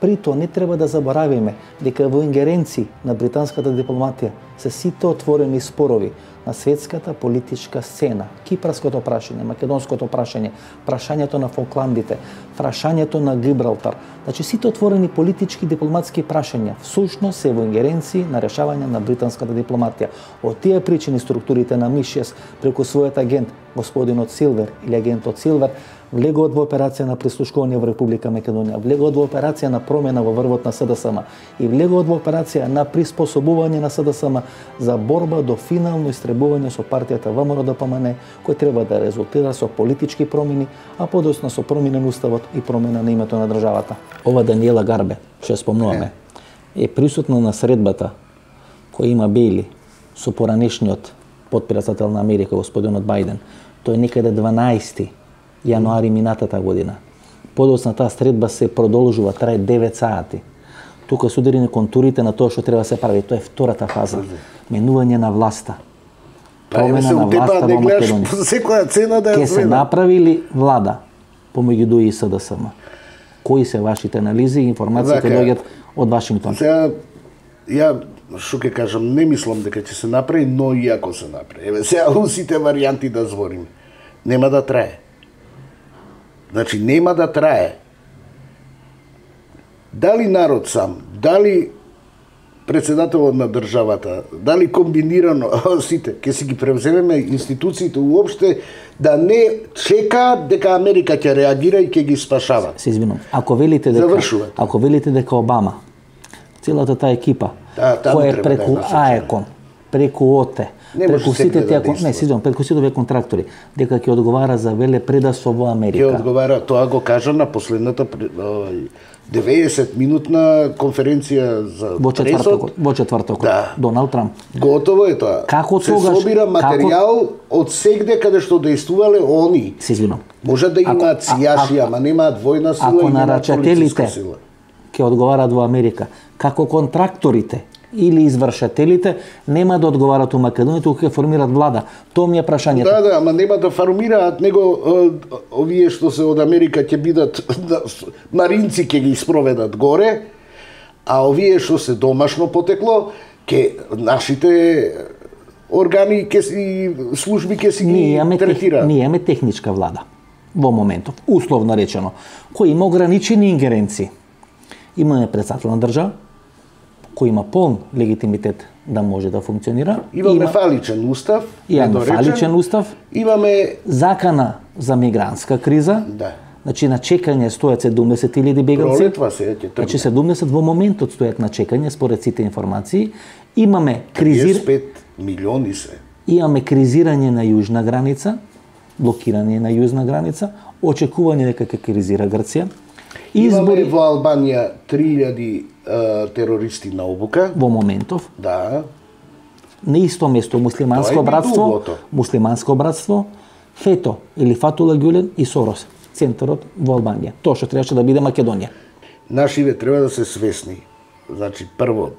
При тоа не треба да заборавиме дека во ингеренци на британската дипломатија се сите отворени спорови на светската политичка сцена, кипарското прашање, македонското прашање, прашањето на Фолкландите, прашањето на Гибралтар. Значи сите отворени политички дипломатски прашања всушност се во ингеренци на решавање на британската дипломатија. Од тие причини структурите на МИ-6 преку својот агент господинот Силвер или агентот Силвер влегоат во операција на прислушкување во Република Македонија, влегоат во операција на промена во врвот на СДСМ и влегоат во операција на приспособување на СДСМ за борба до финално истребување со партијата ВМРО-ДПМН, кој треба да резултира со политички промени, а подоцна со променен уставот и промена на името на државата. Ова Даниела Гарбе, што ја спомнуваме, е присутна на средбата која има Бейли со поранешниот потпредседател на Америка, господинот Бајден. Тој некаде 12 јануари минатата година. Подоцна таа средба се продолжува, трае 9 сати. Тука се ударени контурите на тоа што треба да се прави. Тоа е втората фаза. Менување на власта. Промена на власта во Македонија. Секоја цена да ја Ке се направили влада помеѓу ДОИ и СДСМ. Кои се вашите анализи и информации кои доаѓаат од Вашингтон? Сега, ја што ќе кажам, не мислам дека ќе се направи, но и ако се направи. Еве сега сите варијанти да зборим. Нема да трае. Значи, нема да трае. Дали народ сам, дали председателот на државата, дали комбинирано сите, ќе си ги превземеме институциите уопште да не чекаат дека Америка ќе реагира и ќе ги спашава. Се извинувам. Ако велите дека Обама, целата таа екипа, која е преку АЕКОМ, преку ОТЕ, преку сите преку сите овие контрактори, дека ќе одговара за велепредавство во Америка. Ќе одговара, тоа го кажа на последната 90-минутна конференција за пресот. Во четвртокот, да. Доналд Трамп. Готово е тоа. Како се тогаш, собира материјал од сегде каде што действувале они. Се извинувам. Може да имаат сијаши, ама немаат војна сила и немаат полициска сила. Ќе одговарат во Америка, како контракторите или извршителите нема да одговарат у Македонија, туку ќе формираат влада. Тоа ми е прашањето. Да, ама нема да формираат, него овие што се од Америка ќе бидат маринци ќе ги спроведат горе, а овие што се домашно потекло, ќе нашите органи и служби ќе си ги третираат. Ние имаме техничка влада во моментов, условно речено, кој има ограничени ингеренции. Имаме председател на држава, кој има полн легитимитет да може да функционира. Имаме фаличен устав, имаме закана за мигрантска криза. Да. Значи на чекање стојат 70.000 бегалци. Пролетва се ќе тргне. Значи 70 во моментот стојат на чекање според сите информации. Имаме 35 милиони се. Имаме кризирање на јужна граница, блокирање на јужна граница, очекување дека ќе кризира Грција. Имаме во Албанија 3000 терористи на обука. Во моментов. Да. На исто место муслиманско братство, Фето или Фатула Гюлен и Сорос, центарот во Албанија. Тоа што требаше да биде Македонија. Нашиве треба да се свесни. Значи, прво,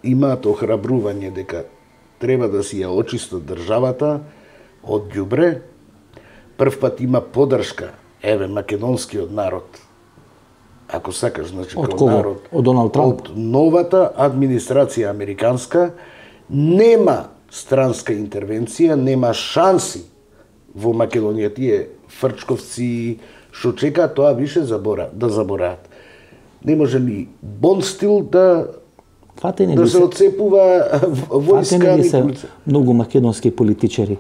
имаат охрабрување дека треба да си ја очистат државата од ѓубре. Прв пат има поддршка, македонскиот народ. Ако сакаш, значи, од кого? народ. Од Доналд Трамп? Од новата администрација американска нема странска интервенција, нема шанси во Македонија. Тие фрчковци што чекаат тоа више да забораат. Не може ни Бонстил да се отцепува војска ни полица. Многу македонски политичари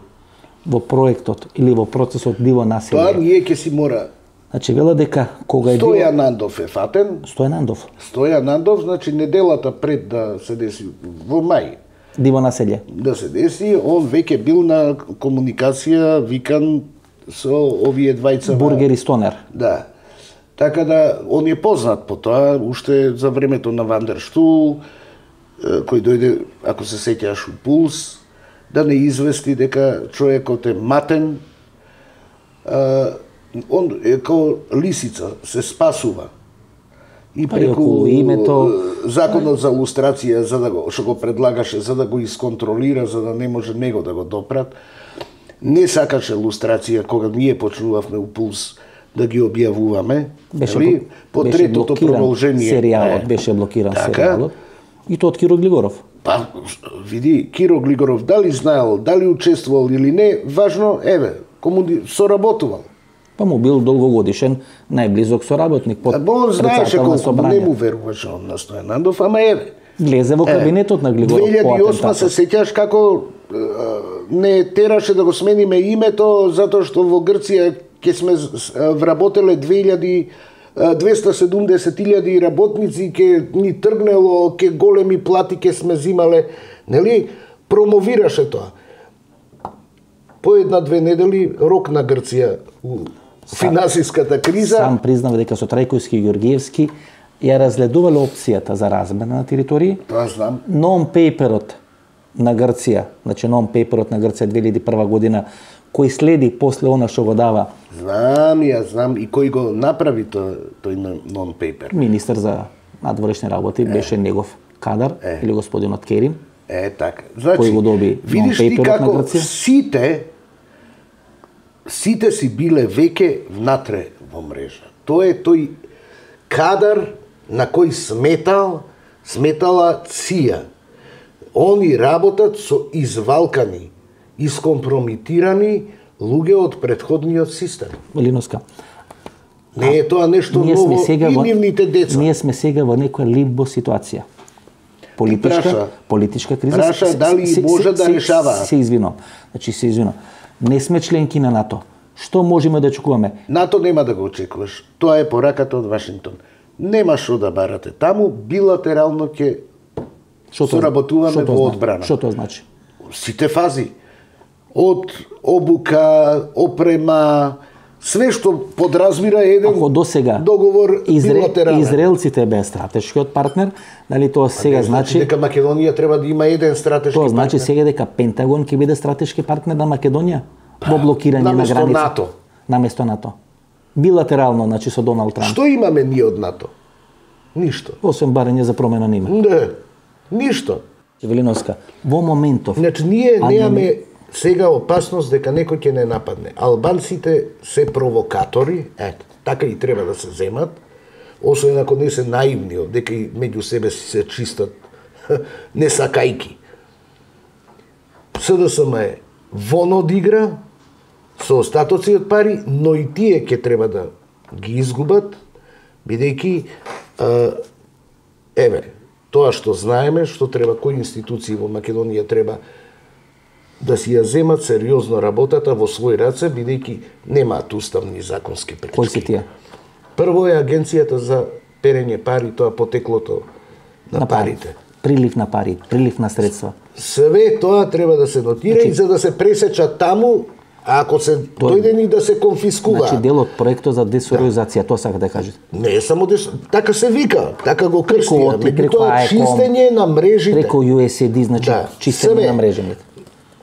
во проектот или во процесот диво населје. Тоа ние ќе си мора. Значи вела дека кога е Стојан Нандов е фатен. Стојан Нандов, значи неделата пред да се деси во мај. Диво населје. Да се деси, он веќе бил на комуникација викан со овие двајца. Бургер и Стонер. Да. Така да, он е познат по тоа, уште за времето на Вандерштул, кој дојде, ако се сеќаш, у Пулс, да не извести дека човекот е матен, он е као лисица, се спасува. И преку законот за лустрација, за да што го предлагаше, за да го исконтролира, за да не може него да го допрат, не сакаше лустрација кога ние почнувавме у Пулс да ги објавуваме. По третото продолжение. Серијалот беше блокиран серијалот. И тоа од Киро Глигоров. Па, види, Киро Глигоров дали знаел, дали учествувал или не, важно, соработувал. Па му бил долгогодишен најблизок соработник под председател на собрание. Не му веруваше он на Стојан Нандов, ама влезе во кабинетот на Глигоров. 2008 се сеќаш како не тераше да го смениме името затоа што во Грција ќе сме вработеле 270.000 работници, ќе ни тргнело, ќе големи плати ќе сме зимале, нели? Промовираше тоа. По 1-2 недели рок на Грција финансиската криза. Сам признава дека со Трајковски и Ѓоргиевски ја разгледувале опцијата за размена на територии. Тоа знам. Non-paperот на Грција, значи non-paperот на Грција 2001 година, кој следи после она што го дава. Знам и кој го направи тој non-paper. Министер за надворешни работи беше негов кадар или господинот Керим. Така. Значи, кој го доби видиш ти како сите си биле веќе внатре во мрежа. Тоа е тој кадар на кој сметала ЦИА. Они работат со извалкани, искомпромитирани луѓе од претходниот систем. Малиновска, Не е тоа нешто ново и нивните деца. Ние сме сега во некоја лимбо ситуација. Политичка криза. Праша дали може да решава. Се извинувам. Значи се извинувам. Не сме членки на НАТО. Што можеме да очекуваме? НАТО нема да го очекуваш. Тоа е пораката од Вашингтон. Нема што да барате. Таму билатерално ќе соработуваме во одбрана. Што тоа значи? Сите фази. Од обука, опрема, све што подразбира еден договор билатерален. Израелците беа стратешкиот партнер, дали тоа сега значи дека Македонија треба да има еден стратешки партнер? Тоа значи сега дека Пентагон ќе биде стратешки партнер на Македонија во блокирање на граница. НАТО. Наместо НАТО. Билатерално, значи со Доналд Трамп. Што имаме ние од НАТО? Ништо. Освен барање за промена на име. Не, ништо. Велиновска, во моментов... Значи, ние немаме сега опасност дека некој ќе не нападне. Албанците се провокатори, така и треба да се земат, освен ако не се наивни, дека и меѓу себе си се чистат не сакајки. СДСМ е вон од игра, со остатоци од пари, но и тие ќе треба да ги изгубат, бидејќи тоа што знаеме, што треба, кои институции во Македонија треба да си ја земат сериозно работата во свој раце, бидејќи немаат уставни и законски пречки. Кои се тие? Прво е Агенцијата за перење пари, тоа потеклото на парите. Прилив на пари, прилив на средства. Све тоа треба да се нотира и за да се пресеча таму, а ако се дојде ни да се конфискува. Значи дел од проектот за десориозација, тоа сака да кажете. Не е само така се вика, така го крстија, меѓутоа чистење на мрежите. Преку USAID, значи чистење на мрежите.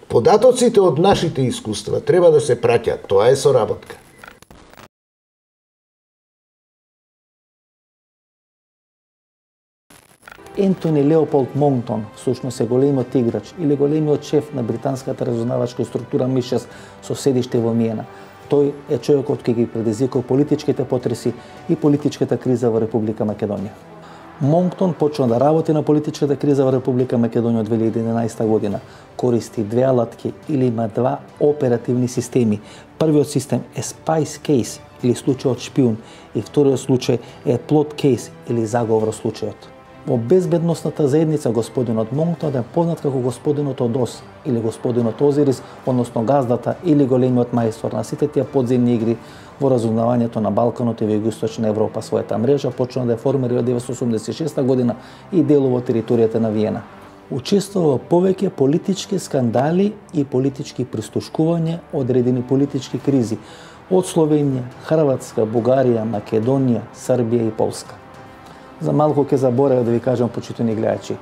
Податоците од нашите искуства треба да се праќаат, тоа е соработка. Ентони Леополд Монктон, всушност е големиот играч или големиот шеф на британската разузнавачка структура МИ6 со седиште во Виена. Тој е човекот кој ги предизвикал политичките потреси и политичката криза во Република Македонија. Монктон почна да работи на политичката криза во Република Македонија од 2011 година. Користи две алатки или има два оперативни системи. Првиот систем е Spice Case или случајот шпион и вториот случај е Plot Case или заговор случајот. Во безбедносната заедница господинот Монктон е познат како господинот Одос или господинот Озирис, односно газдата или големиот мајстор на сите тие подземни игри во разузнавањето на Балканот и во Југоисточна Европа. Својата мрежа почна да ја формира од 1986 година и делува во територијата на Виена. Учествува во повеќе политички скандали и политички пристушкувања одредени политички кризи од Словенија, Хрватска, Бугарија, Македонија, Србија и Полска. За малку ќе заборавам да ви кажам, почитувани гледачи,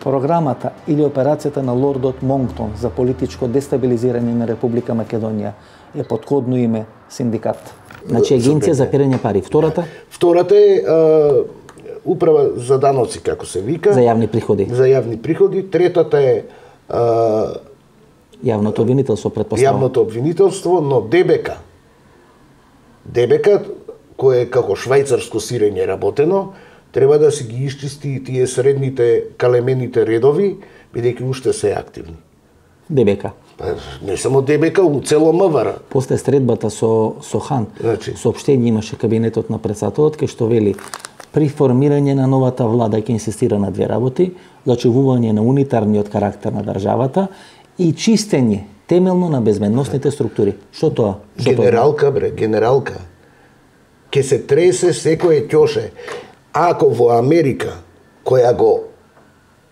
програмата или операцијата на лордот Монктон за политичко дестабилизирање на Република Македонија е под кодно име Синдикат. Значи агенција за перење пари. Втората е управа за даноци, како се вика. За јавни приходи. За јавни приходи. Третата е јавното обвинителство, претпоставувам. Јавното обвинителство, но ДБК. ДБК, кој е како швајцарско сирење работено, треба да се ги исчисти тие средните калемените редови, бидејќи уште се активни. ДБК. Не само ДБК, у цело МВР. После средбата со Хан, соопштение имаше кабинетот на претседателот кај што вели при формирање на новата влада ќе инсистира на две работи: зачувување на унитарниот карактер на државата и чистење темелно на безбедносните структури. Што тоа? Генералка, генералка. Ке се тресе секој ќоше. Ако во Америка, која го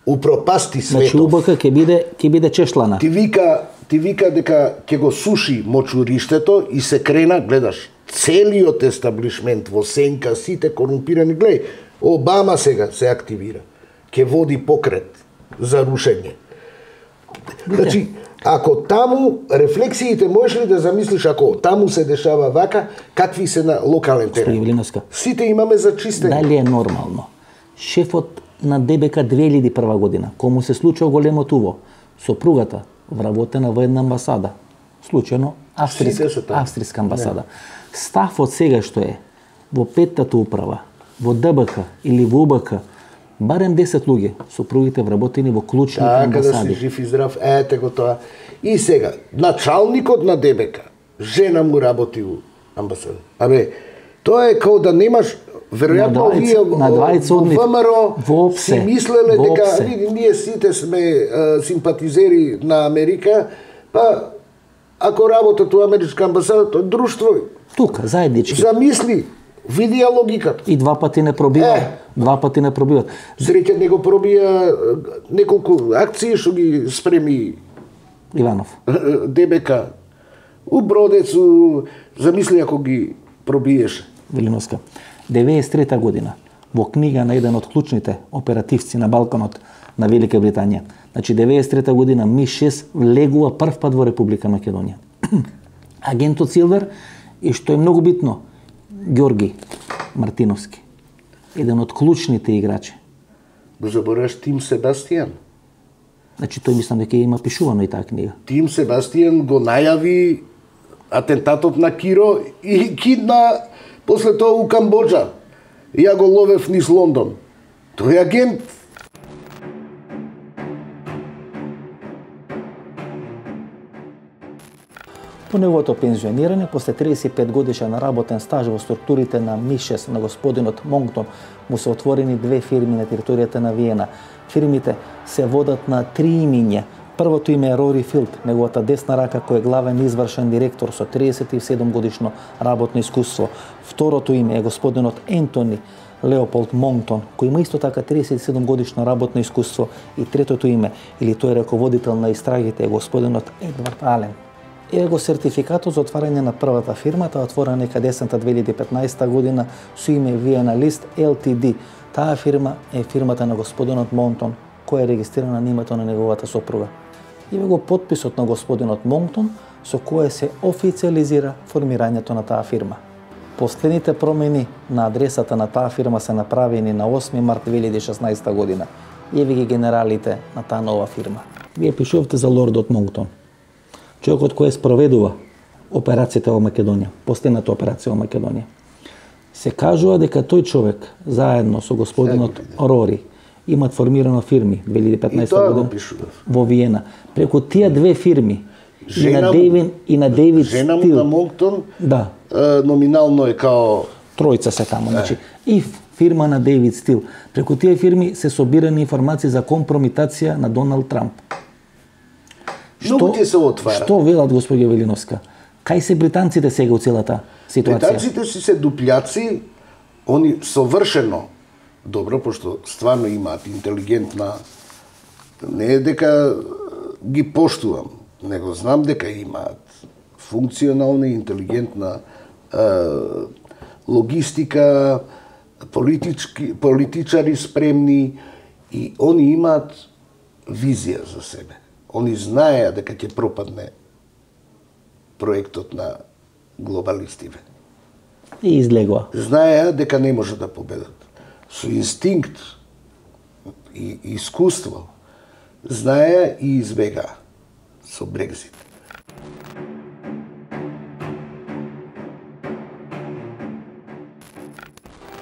упропасти светов... Значи УБК ќе биде чешлана. Ти вика дека ќе го суши мочуриштето и се крена, гледаш, целиот естаблишмент во сенка, сите корумпирани, гледај, Обама сега се активира. Ќе води покрет за рушење. Значи, ако таму, рефлексиите можеш ли да замислиш, ако таму се дешава вака, какви се на локален терен? Сите имаме за чистење. Дали е нормално? Шефот на ДБК 2001 година, кому се случува големото уво, сопругата вработена во една амбасада, случајно австријска амбасада. Ставот сега што е во петтата управа, во ДБК или во УБК, барем 10 луѓе, сопругите вработени во клучните амбасади. Така да си жив и здрав, ете го тоа. И сега, началникот на ДБК, жена му работи у амбасада. Тоа е како да немаш веројатно овие во ВМРО си мислеле дека ние сите сме симпатизери на Америка, па ако работат у америчка амбасада, тоа друштво тука заеднички замисли, види логиката. И два пати не пробива. Два пати не пробиват. Среќа него пробија неколку акции што ги спреми Иванов. ДБК. У Бродецу, замисли ако ги пробиеше. Велиновска. 93 година, во книга на еден од клучните оперативци на Балканот на Велика Британија. Значи, 93 година Ми-6 влегува прв пат во Република Македонија. Агентот Силвер и што е многу битно, Ѓорги Мартиновски, еден од клучните играчи. Го забораваш Тим Себастијан. Значи, тој мислам дека има пишувано и таа книга. Тим Себастијан го најави атентатот на Киро и кидна после тоа у Камбоџа. Ја го ловев низ Лондон. Тој е агент. По неговото пензионирање, после 35 годишен работен стаж во структурите на Ми-6 на господинот Монктон, му се отворени две фирми на територијата на Виена. Фирмите се водат на 3 имиња. Првото име е Рори Филд, неговата десна рака кој е главен извршен директор со 37 годишно работно искуство. Второто име е господинот Ентони Леополд Монктон, кој има исто така 37 годишно работно искуство. И третото име, или тој раководител на истрагите, е господинот Едвард Ален. Еве го сертификатот за отварање на првата фирма, таа отворена нека десната 2015 година со име Виена Лист LTD. Таа фирма е фирмата на господинот Монктон, која е регистрирана на името на неговата сопруга. Еве го потписот на господинот Монктон, со кој се официализира формирањето на таа фирма. Последните промени на адресата на таа фирма се направени на 8 март 2016 година. Еве ги генералите на таа нова фирма. Вие пишувате за лордот Монктон, човекот кој спроведува операцијата во Македонија, последната операција во Македонија. Се кажува дека тој човек, заедно со господинот Рори, имат формирано фирми 2015 година во Виена. Преку тие две фирми, и на Дейвид Стил. Жена му на Монктон, да, номинално е као тројца се таму, значи и фирма на Дейвид Стил. Преку тие фирми се собирани информации за компромитација на Доналд Трамп. Многу ти се отвара. Што велат господја Велиновска? Кај се британците сега у целата ситуација? Британците си се дупљаци, они совршено добро, пошто стварно имаат интелигентна, не е дека ги поштувам, него знам дека имаат функционална и интелигентна логистика, политичари спремни и они имаат визија за себе. Они знаеа дека ќе пропадне проектот на глобалистиве. И излегува. Знаеа дека не може да победат. Со инстинкт и искуство знаеа и избегаа со Брекзит.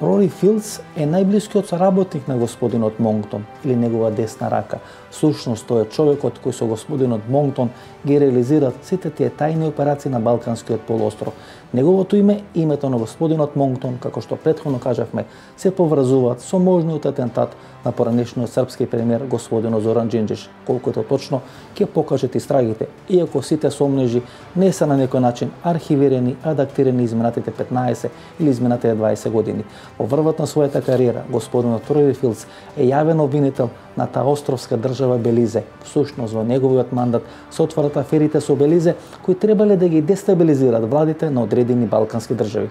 Рори Филдс е најблискиот соработник на господинот Монктон или негова десна рака. Сушност тој е човекот кој со господинот Монктон ги реализират сите тие тајни операции на Балканскиот полуостров. Неговото име и името на господинот Монктон, како што претходно кажавме, се поврзуваат со можниот атентат на поранешниот српски премиер господинот Зоран Џинџиш. Колкото точно ќе покажат истрагите, иако сите сомнежи не се на некој начин архивирани, адаптирани изминатите 15 или изминатите 20 години. Во врвот на својата кариера, господинот Рори Филдс е јавен обвинител на таа островска држава Белизе. Всушност, во неговиот мандат се отварат аферите со Белизе, кои требале да ги дестабилизираат владите на одредени балкански држави.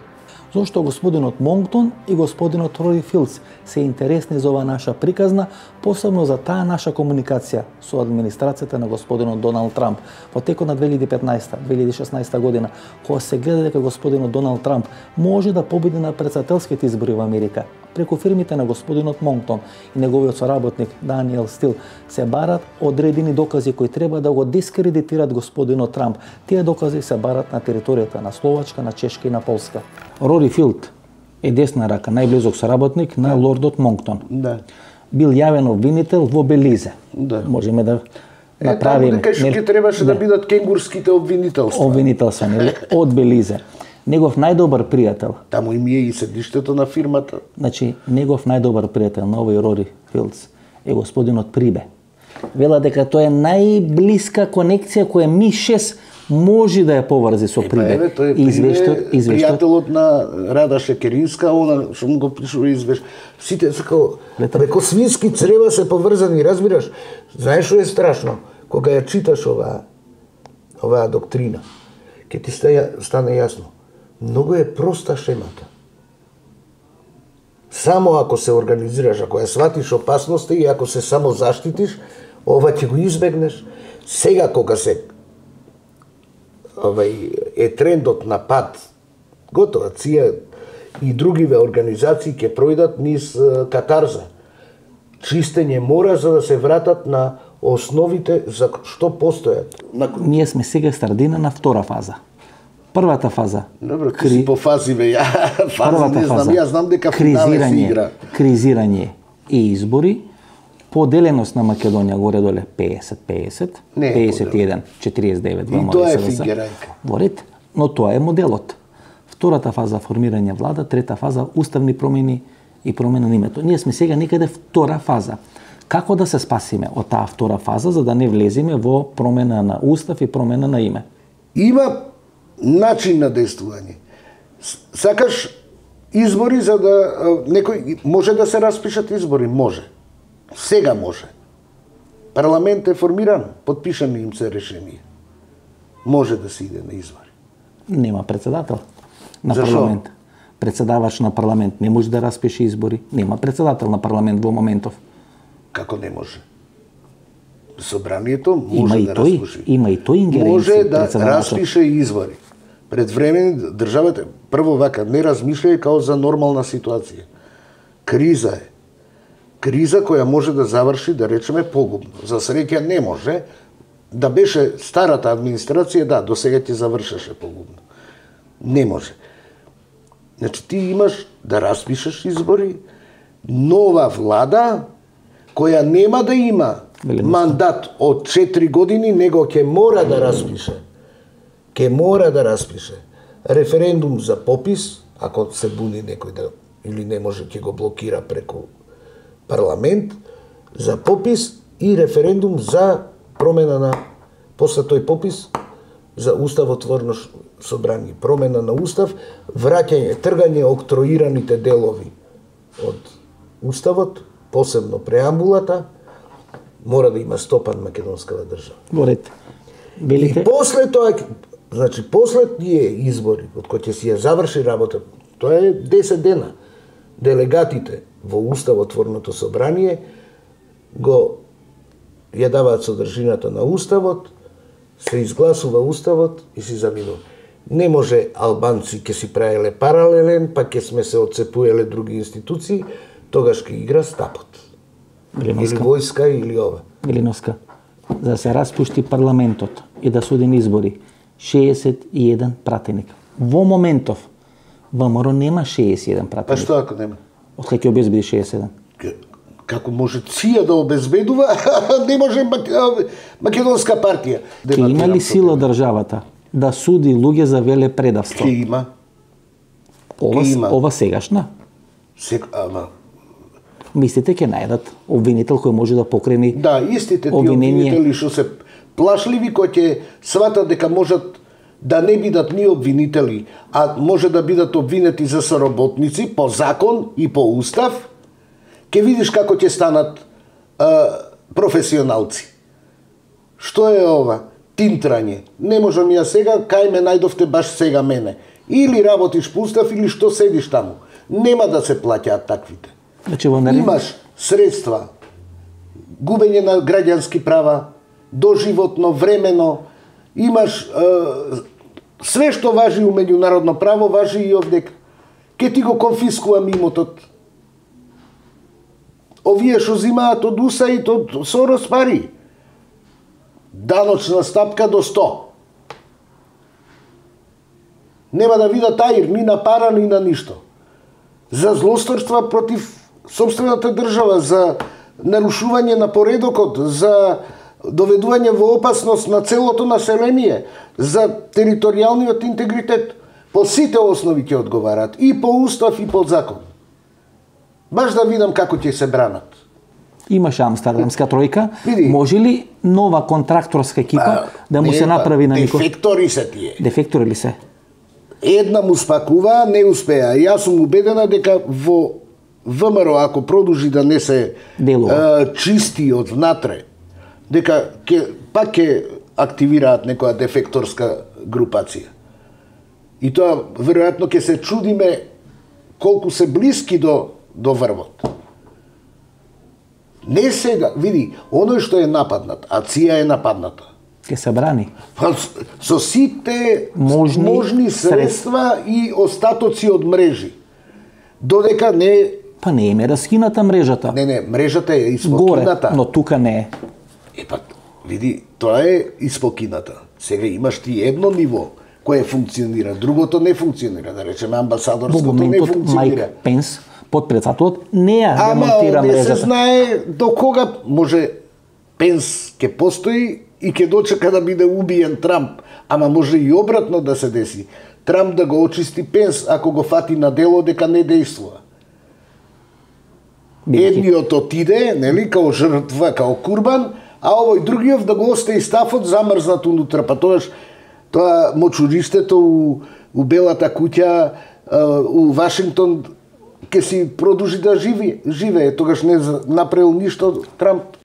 Зошто господинот Монктон и господинот Рори Филдс се интересни за оваа наша приказна, посебно за таа наша комуникација со администрацијата на господинот Доналд Трамп во текот на 2015-2016 година, кога се гледа дека господинот Доналд Трамп може да победи на претседателските избори во Америка. Преку фирмите на господинот Монктон и неговиот соработник Даниел Стил се барат одредени докази кои треба да го дискредитираат господинот Трамп. Тие докази се барат на територијата на Словачка, на Чешка и на Полска. Рори Филд е десна рака, најблизок соработник на лордот Монктон. Да. Бил јавен обвинител во Белизе. Да. Можеме да направиме. Таму дека што ќе требаше да бидат кенгурските обвинителства. Обвинителства, нели? Од Белизе. Негов најдобар пријател, Таму им е и седиштето на фирмата. значи негов најдобар пријател на овој Рори Филдс е господинот Прибе. Вела дека тоа е најблиска конекција која Ми-6 може да ја поврзи со Прибе. Еве, тој е пријателот на Рада Шекеринска, она што му го пишува извеш. Сите сако преко свински црева се поврзани, разбираш? Знаеш што е страшно? Кога ја читаш оваа доктрина, ќе ти стане јасно. Многу е проста шемата. Само ако се организираш, ако ја сватиш опасноста и ако се само заштитиш, ова ќе го избегнеш. Сега кога се е трендот на пад, готова, ЦИА и другиве организации ќе пројдат низ катарза. Чистење мора за да се вратат на основите за што постојат. Ние сме сега стардина на втора фаза. Првата фаза. Добро, ти си по фази, бе, фази не знам, јас знам дека финале се игра. Кризирање и избори, поделеност на Македонија горе-доле 50-50, 51-49 И тоа е фингерајка. Во ред, но тоа е моделот. Втората фаза формирање влада, трета фаза уставни промени и промена на името. Ние сме сега некаде втора фаза. Како да се спасиме од таа втора фаза за да не влеземе во промена на устав и промена на име? Има начин на действување. Сакаш избори за да некој може да се распишат избори, може. Сега може. Парламент е формиран, подпишани им се решение. Може да се иде на избори. Нема председател на Зашо? парламент. Председавач на парламент не може да распише избори. Нема председател на парламент во моментов. Како не може? Собранието може да распише. Има и тој ингеренција. Може да распише избори. Пред време државата прво вака не размишљај као за нормална ситуација. Криза е. Криза која може да заврши, да речеме, погубно. За среќа не може. Да беше старата администрација, да, до сега ќе завршеше погубно. Не може. Значи ти имаш да распишеш избори, нова влада која нема да има мандат од 4 години, него ќе мора да распише. Ќе мора да распише референдум за попис, ако се буни некој да или не може ќе го блокира преку парламент, за попис и референдум за промена на после тој попис за уставотворно собрание, промена на устав, враќање, тргање октроираните делови од уставот, посебно преамбулата, мора да има стопан македонската држава. Во ред. И после тоа, значи после тие избори, од кои ќе си ја заврши работа, тоа е 10 дена. Делегатите во уставотворното собрание го ја даваат содржината на уставот, се изгласува уставот и си заминува. Не може албанци ќе си правеле паралелен, па ќе сме се отцепуеле други институции, тогаш ќе игра стапот. Или војска или ова. Глиновска, за да се распушти парламентот и да суден избори, 61 пратеник. Во моментов, ВМРО нема 61 пратеник. Па што ако нема? Откај ќе обезбеди 61? Како може ЦИА да обезбедува, не може македонска партија. Ке има ли сила државата да суди луѓе за велепредавство? Ке има. Ова сегашна? Ама мислите ќе најдат обвинител кој може да покрени да, истите тие обвинители што се плашливи, кои ќе сватат дека можат да не бидат ни обвинители, а може да бидат обвинети за соработници по закон и по устав, ќе видиш како ќе станат професионалци. Што е ова? Тинтрање. Не можам ја сега, кај ме најдовте баш сега мене. Или работиш по устав, или што седиш таму. Нема да се плаќаат таквите. Имаш средства, губење на граѓански права, доживотно, времено, имаш све што важи у меѓународно право, важи и овдека. Ке ти го конфискувам имотот. Овие што зимаат од УСАИД, од Сорос пари. Даночна стапка до 100. Нема да видат аир, ни на пара, ни на ништо. За злосторства против собствената држава, за нарушување на поредокот, за доведување во опасност на целото население, за територијалниот интегритет. По сите основи ќе одговарат, и по устав и по закон. Баш да видам како ќе се бранат. Имаше Амстердамска тројка. Види. Може ли нова контракторска екипа да му се направи на никој? Дефектори се тие. Дефектори ли се? Една му спакува, не успеа. Јас сум убедена дека во ВМРО, ако продолжи да не се чисти од внатре, дека пак ќе активираат некоја дефекторска групација. И тоа веројатно ќе се чудиме колку се блиски до врвот. Не сега, види, оној што е нападнат, а ЦИА е нападната. Ке се брани. Со сите можни средства и остатоци од мрежи. Додека не... Па не е раскината мрежата. Не, мрежата е испокината. Горе, но тука не е. Види, тоа е испокината. Сега имаш ти едно ниво кое функционира, другото не функционира. Да речеме, амбасадорското не функционира. Майк Пенс, подпредседателот, не ја ремонтира мрежата. Не се знае до кога може Пенс ќе постои и ќе дочека да биде убиен Трамп. Ама може и обратно да се деси. Трамп да го очисти Пенс, ако го фати на дело дека не действува. Едниот отиде, нели, као жртва, као курбан, а овој другиот да го остави стафот замрзнат унутра. Па тоа мочуристето у Белата куќа у Вашингтон ќе си продолжи да живее. Тогаш не направил ништо Трамп.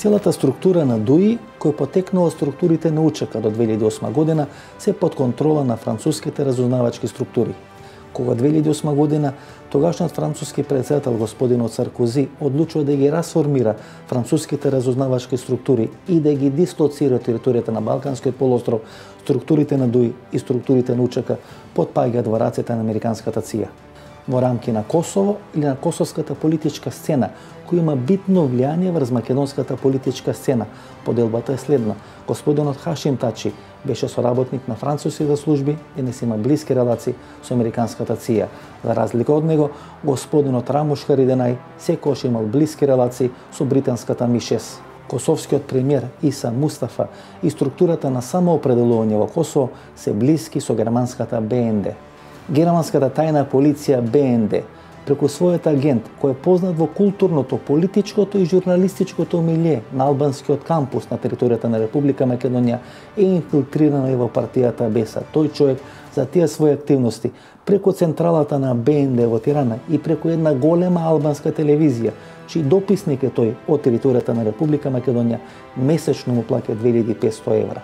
Целата структура на ДУИ, која потекнува структурите на УЧК до 2008 година, се под контрола на француските разузнавачки структури. Кога 2008 година тогашниот француски председател господинот Саркози одлучува да ги расформира француските разузнавачки структури и да ги дислоцира од територијата на Балканскиот полуостров, структурите на ДУИ и структурите на УЧК потпаѓаат во рацете на американската ЦИА. Во рамки на Косово или на косовската политичка сцена, кој има битно влијание врз македонската политичка сцена. Поделбата е следна. Господинот Хашим Тачи беше соработник на француските служби и не си има блиски релации со американската ЦИА. За разлика од него, господинот Рамуш Хариденај секогаш имал блиски релации со британската МИ-6. Косовскиот премиер Иса Мустафа и структурата на самоопределување во Косово се блиски со германската БНД. Германската тајна полиција БНД преку својот агент, кој е познат во културното, политичкото и журналистичкото милје на албанскиот кампус на територијата на Република Македонија, е инфилтриран и во партијата БЕСА. Тој човек за тие своји активности преку централата на БНД во Тирана и преку една голема албанска телевизија, чиј дописник е тој од територијата на Република Македонија, месечно му плаќа 2500 евра.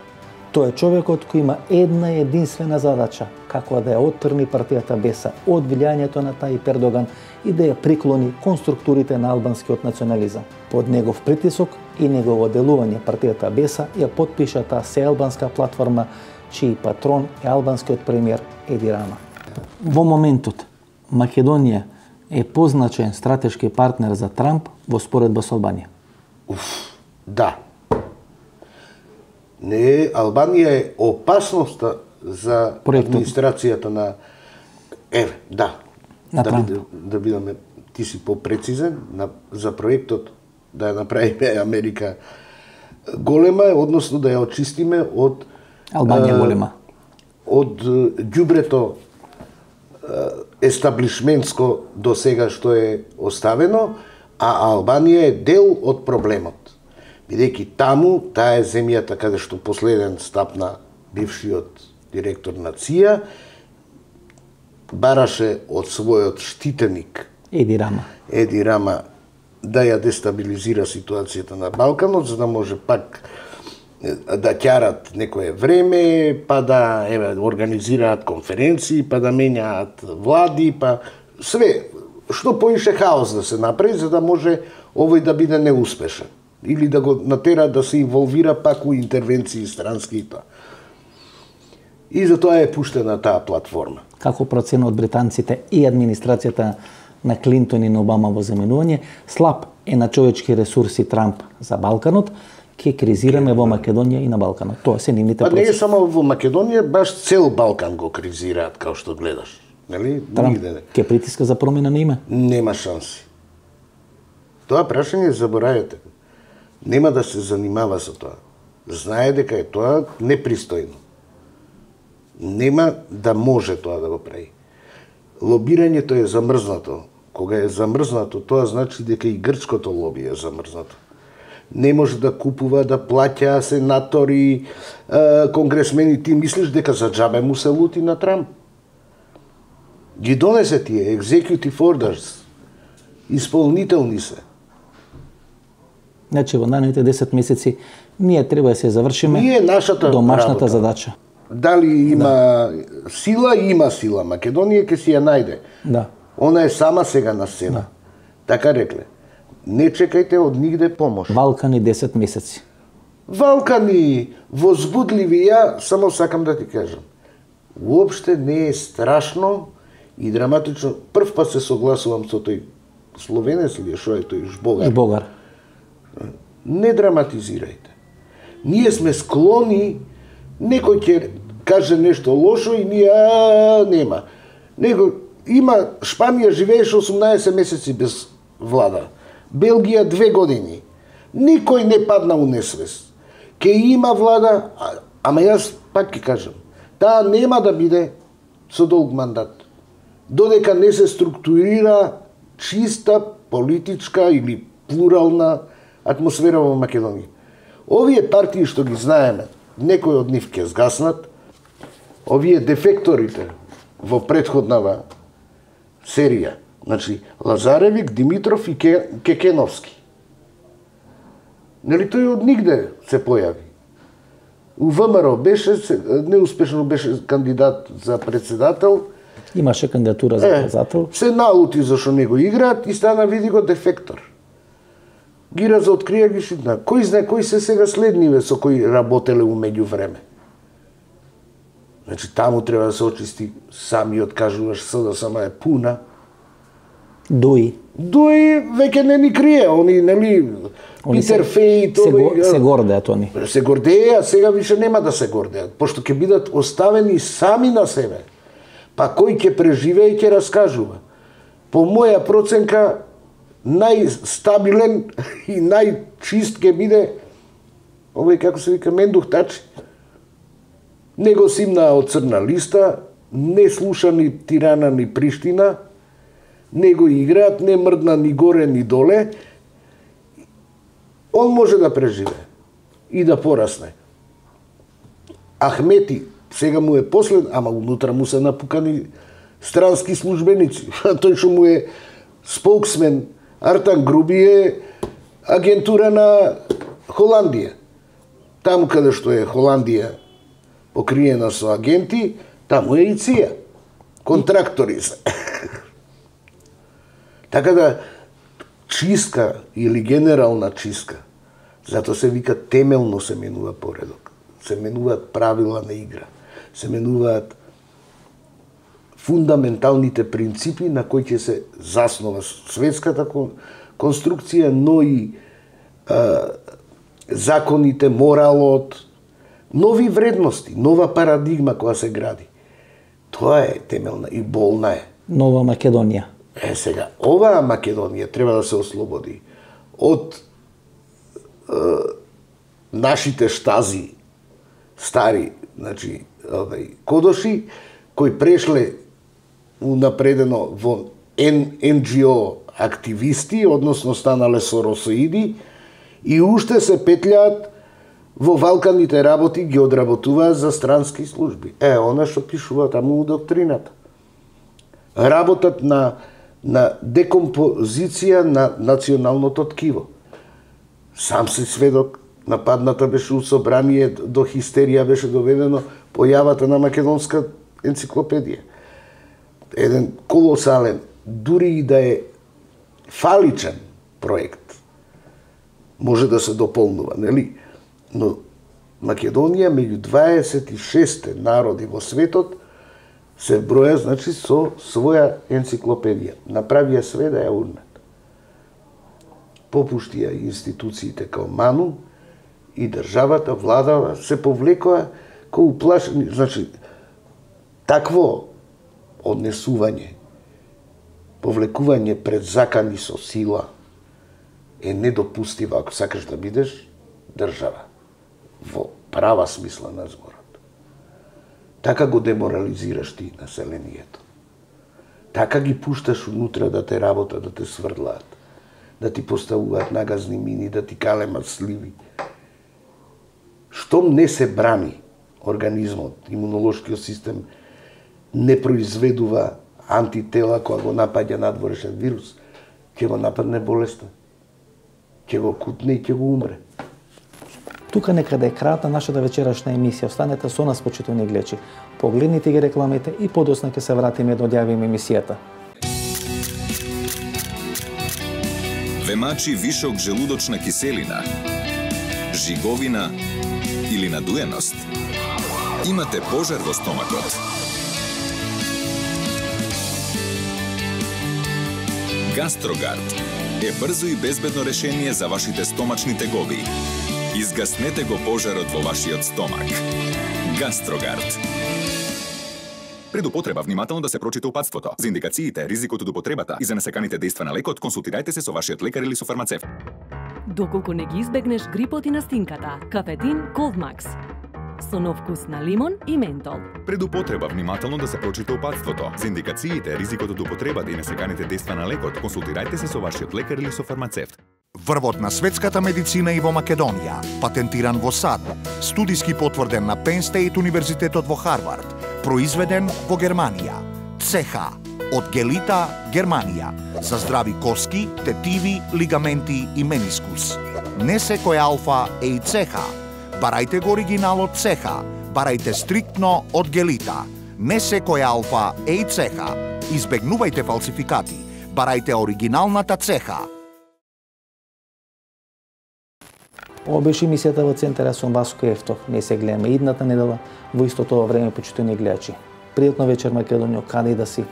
Тој е човекот кој има една единствена задача, како да ја оттрни партијата БЕСА од влијањето на Тајип Ердоган и да ја приклони кон структурите на албанскиот национализам. Под негов притисок и негово делување партијата БЕСА ја подпиша таа сеалбанска платформа, чиј патрон е албанскиот премиер Еди Рама. Во моментот, Македонија е позначен стратешки партнер за Трамп во споредба со Албанија. Да. Не, Албанија е опасноста за администрацијата на да бидеме ти си попрецизен за проектот да ја направиме Америка голема, односно да ја очистиме од Албанија голема. Од ѓубрето естаблишментско до сега што е оставено, а Албанија е дел од проблемот. Бидејќи таму, таа е земјата каде што последен стапна бившиот директор на ЦИА, бараше од својот штитеник Еди Рама да ја дестабилизира ситуацијата на Балканот, за да може пак да ќарат некое време, па да организираат конференции, па да менјаат влади, па све што поише хаос да се направи, за да може овој да биде неуспешен или да го натера да се инволвира пак у интервенции странски и тоа. И затоа е пуштена таа платформа. Како процена од британците и администрацијата на Клинтон и на Обама во заменување, слаб е на човечки ресурси Трамп за Балканот ќе кризираме во Македонија и на Балканот. Тоа се нивните Па не процеси. е само во Македонија, баш цел Балкан го кризираат, као што гледаш. Нели? Трамп Нигде не. ќе притиска за промена на име? Нема шанси. Тоа прашање заборавете. Нема да се занимава со тоа. Знае дека е тоа непристојно. Нема да може тоа да го прави. Лобирањето е замрзнато. Кога е замрзнато, тоа значи дека и грчкото лоби е замрзнато. Не може да купува, да плаќа сенатори, конгресмени. Ти мислиш дека за џабе му се лути на Трамп? Ги донесе тие executive orders. Исполнителни се. Значи, во наredните 10 месеци ние треба да се завршиме Ние нашата домашната работа. задача. Дали има сила? Има сила. Македонија ќе си ја најде. Да. Она е сама сега на сцена. Така рекле. Не чекајте од нигде помош. Балкани 10 месеци. Валкани, возбудливи, ја само сакам да ти кажам. Уопште не е страшно и драматично. Прв пат се согласувам со тој словенец или што е тој Жбогар. И Богар. Не драматизирајте. Ние сме склони, некој ќе каже нешто лошо и ние нема. Некој има Шпанија живееше 18 месеци без влада. Белгија 2 години. Никој не падна у несвест. Ке има влада, ама јас пак ќе кажам, таа нема да биде со долг мандат. Додека не се структурира чиста политичка или плурална атмосфера во Македонија. Овие партии што ги знаеме, некои од нив ќе згаснат, овие дефекторите во претходнава серија, значи Лазаревик, Димитров и Кекеновски. Нели тој од нигде се појави. У ВМРО беше, неуспешно беше кандидат за председател. Имаше кандидатура за председател. Се налути зашо не го играат и стана, види го, дефектор. Ги разоткрија, ги шитна. Кој знае кои се сега следниве со кои работеле у меѓувреме. Значи таму треба да се очисти, самиот кажуваш СДСМ е пуна. Дуи. Дуи веќе не ни крие, они нели Питер Феј, се гордеат они. Се гордеа, сега више нема да се гордеат, пошто ќе бидат оставени сами на себе. Па кој ќе преживее и ќе раскажува. По моја проценка, најстабилен и најчист ќе биде овој, како се вика, Мендух Тачи. Не го симна од црна листа, не слуша ни Тирана ни Приштина, не го играат, не мрдна ни горе ни доле. Он може да преживее и да порасне. Ахмети сега му е послед, ама унутра му се напукани странски службеници. Тој што му е споксмен, Артан Груби е агентура на Холандија. Таму каде што е Холандија покриена со агенти, таму е и ЦИА. Контрактори се. Така да, чистка или генерална чистка, зато се вика темелно се менува поредок. Се менуваат правила на игра. Се менуваат фундаменталните принципи на кои ќе се заснова светската конструкција, но и законите, моралот, нови вредности, нова парадигма која се гради. Тоа е темелна и болна е. Нова Македонија. Сега, оваа Македонија треба да се ослободи од нашите штази, стари, значи, кодоши, кои прешле унапредено во NGO активисти, односно станале соросоиди, и уште се петљаат во валканите работи, ги одработуваат за странски служби. Она што пишува таму у доктрината. Работат на декомпозиција на националното ткиво. Сам си сведок, нападната беше у собрание, до хистерија беше доведено појавата на македонска енциклопедија. Еден колосален, дури и да е фаличен проект, може да се дополнува, нели? Но Македонија меѓу 26 народи во светот се броја, значи, со своја енциклопедија. Направија све да ја урнат. Попуштија институциите као МАНУ и државата, владава, се повлекоа кој уплашени. Значи, такво однесување, повлекување пред закани со сила е недопустиво ако сакаш да бидеш држава во права смисла на зборот. Така го деморализираш ти населението. Така ги пушташ унутра да те работат, да те сврдлаат, да ти поставуваат нагазни мини, да ти калемат сливи. Штом не се брани организмот, имунолошкиот систем не произведува антитела кога го напаѓа надворешен вирус, ќе го нападне болеста, ќе го кутне и ќе го умре. Тука некаде е крајот на нашата вечерашна емисија. Останете со нас, почитувани гледачи. Погледнете ги рекламите и подоцна ќе се вратиме да одјавиме емисијата. Ве мачи вишок желудочна киселина, жиговина или надуеност? Имате пожар во стомакот? Гастрогард е брзо и безбедно решение за вашите стомачни тегоби. Изгаснете го пожарот во вашиот стомак. Гастрогард. Пред употреба внимателно да се прочита упатството. За индикациите, ризикот од употребата и за несаканите дејства на лекот, консултирајте се со вашиот лекар или со фармацевт. Доколку не ги избегнеш грипот и настинката, кафетин Coldmax. Со нов вкус на лимон и ментол. Пред употреба внимателно да се прочита упатството. За индикациите, ризикот од употребата и несаканите дејства на лекот, консултирајте се со вашиот лекар или со фармацевт. Врвот на светската медицина и во Македонија, патентиран во САД, студиски потврден на Penn State Универзитетот во Харвард, произведен во Германија. ЦХ од Гелита, Германија, за здрави коски, тетиви, лигаменти и менискус. Не секој алфа е и ЦХ. Барајте го оригиналот ЦХ, барајте стриктно од Гелита. Не секој алфа е и ЦХ. Избегнувајте фалсификати, барајте оригиналната ЦХ. Ова беше емисијата во Центар, сум Васко Ефтов. Не се гледаме идната недела во истото време, почитувани гледачи. Пријатно вечер, Македонијо, каде и да си.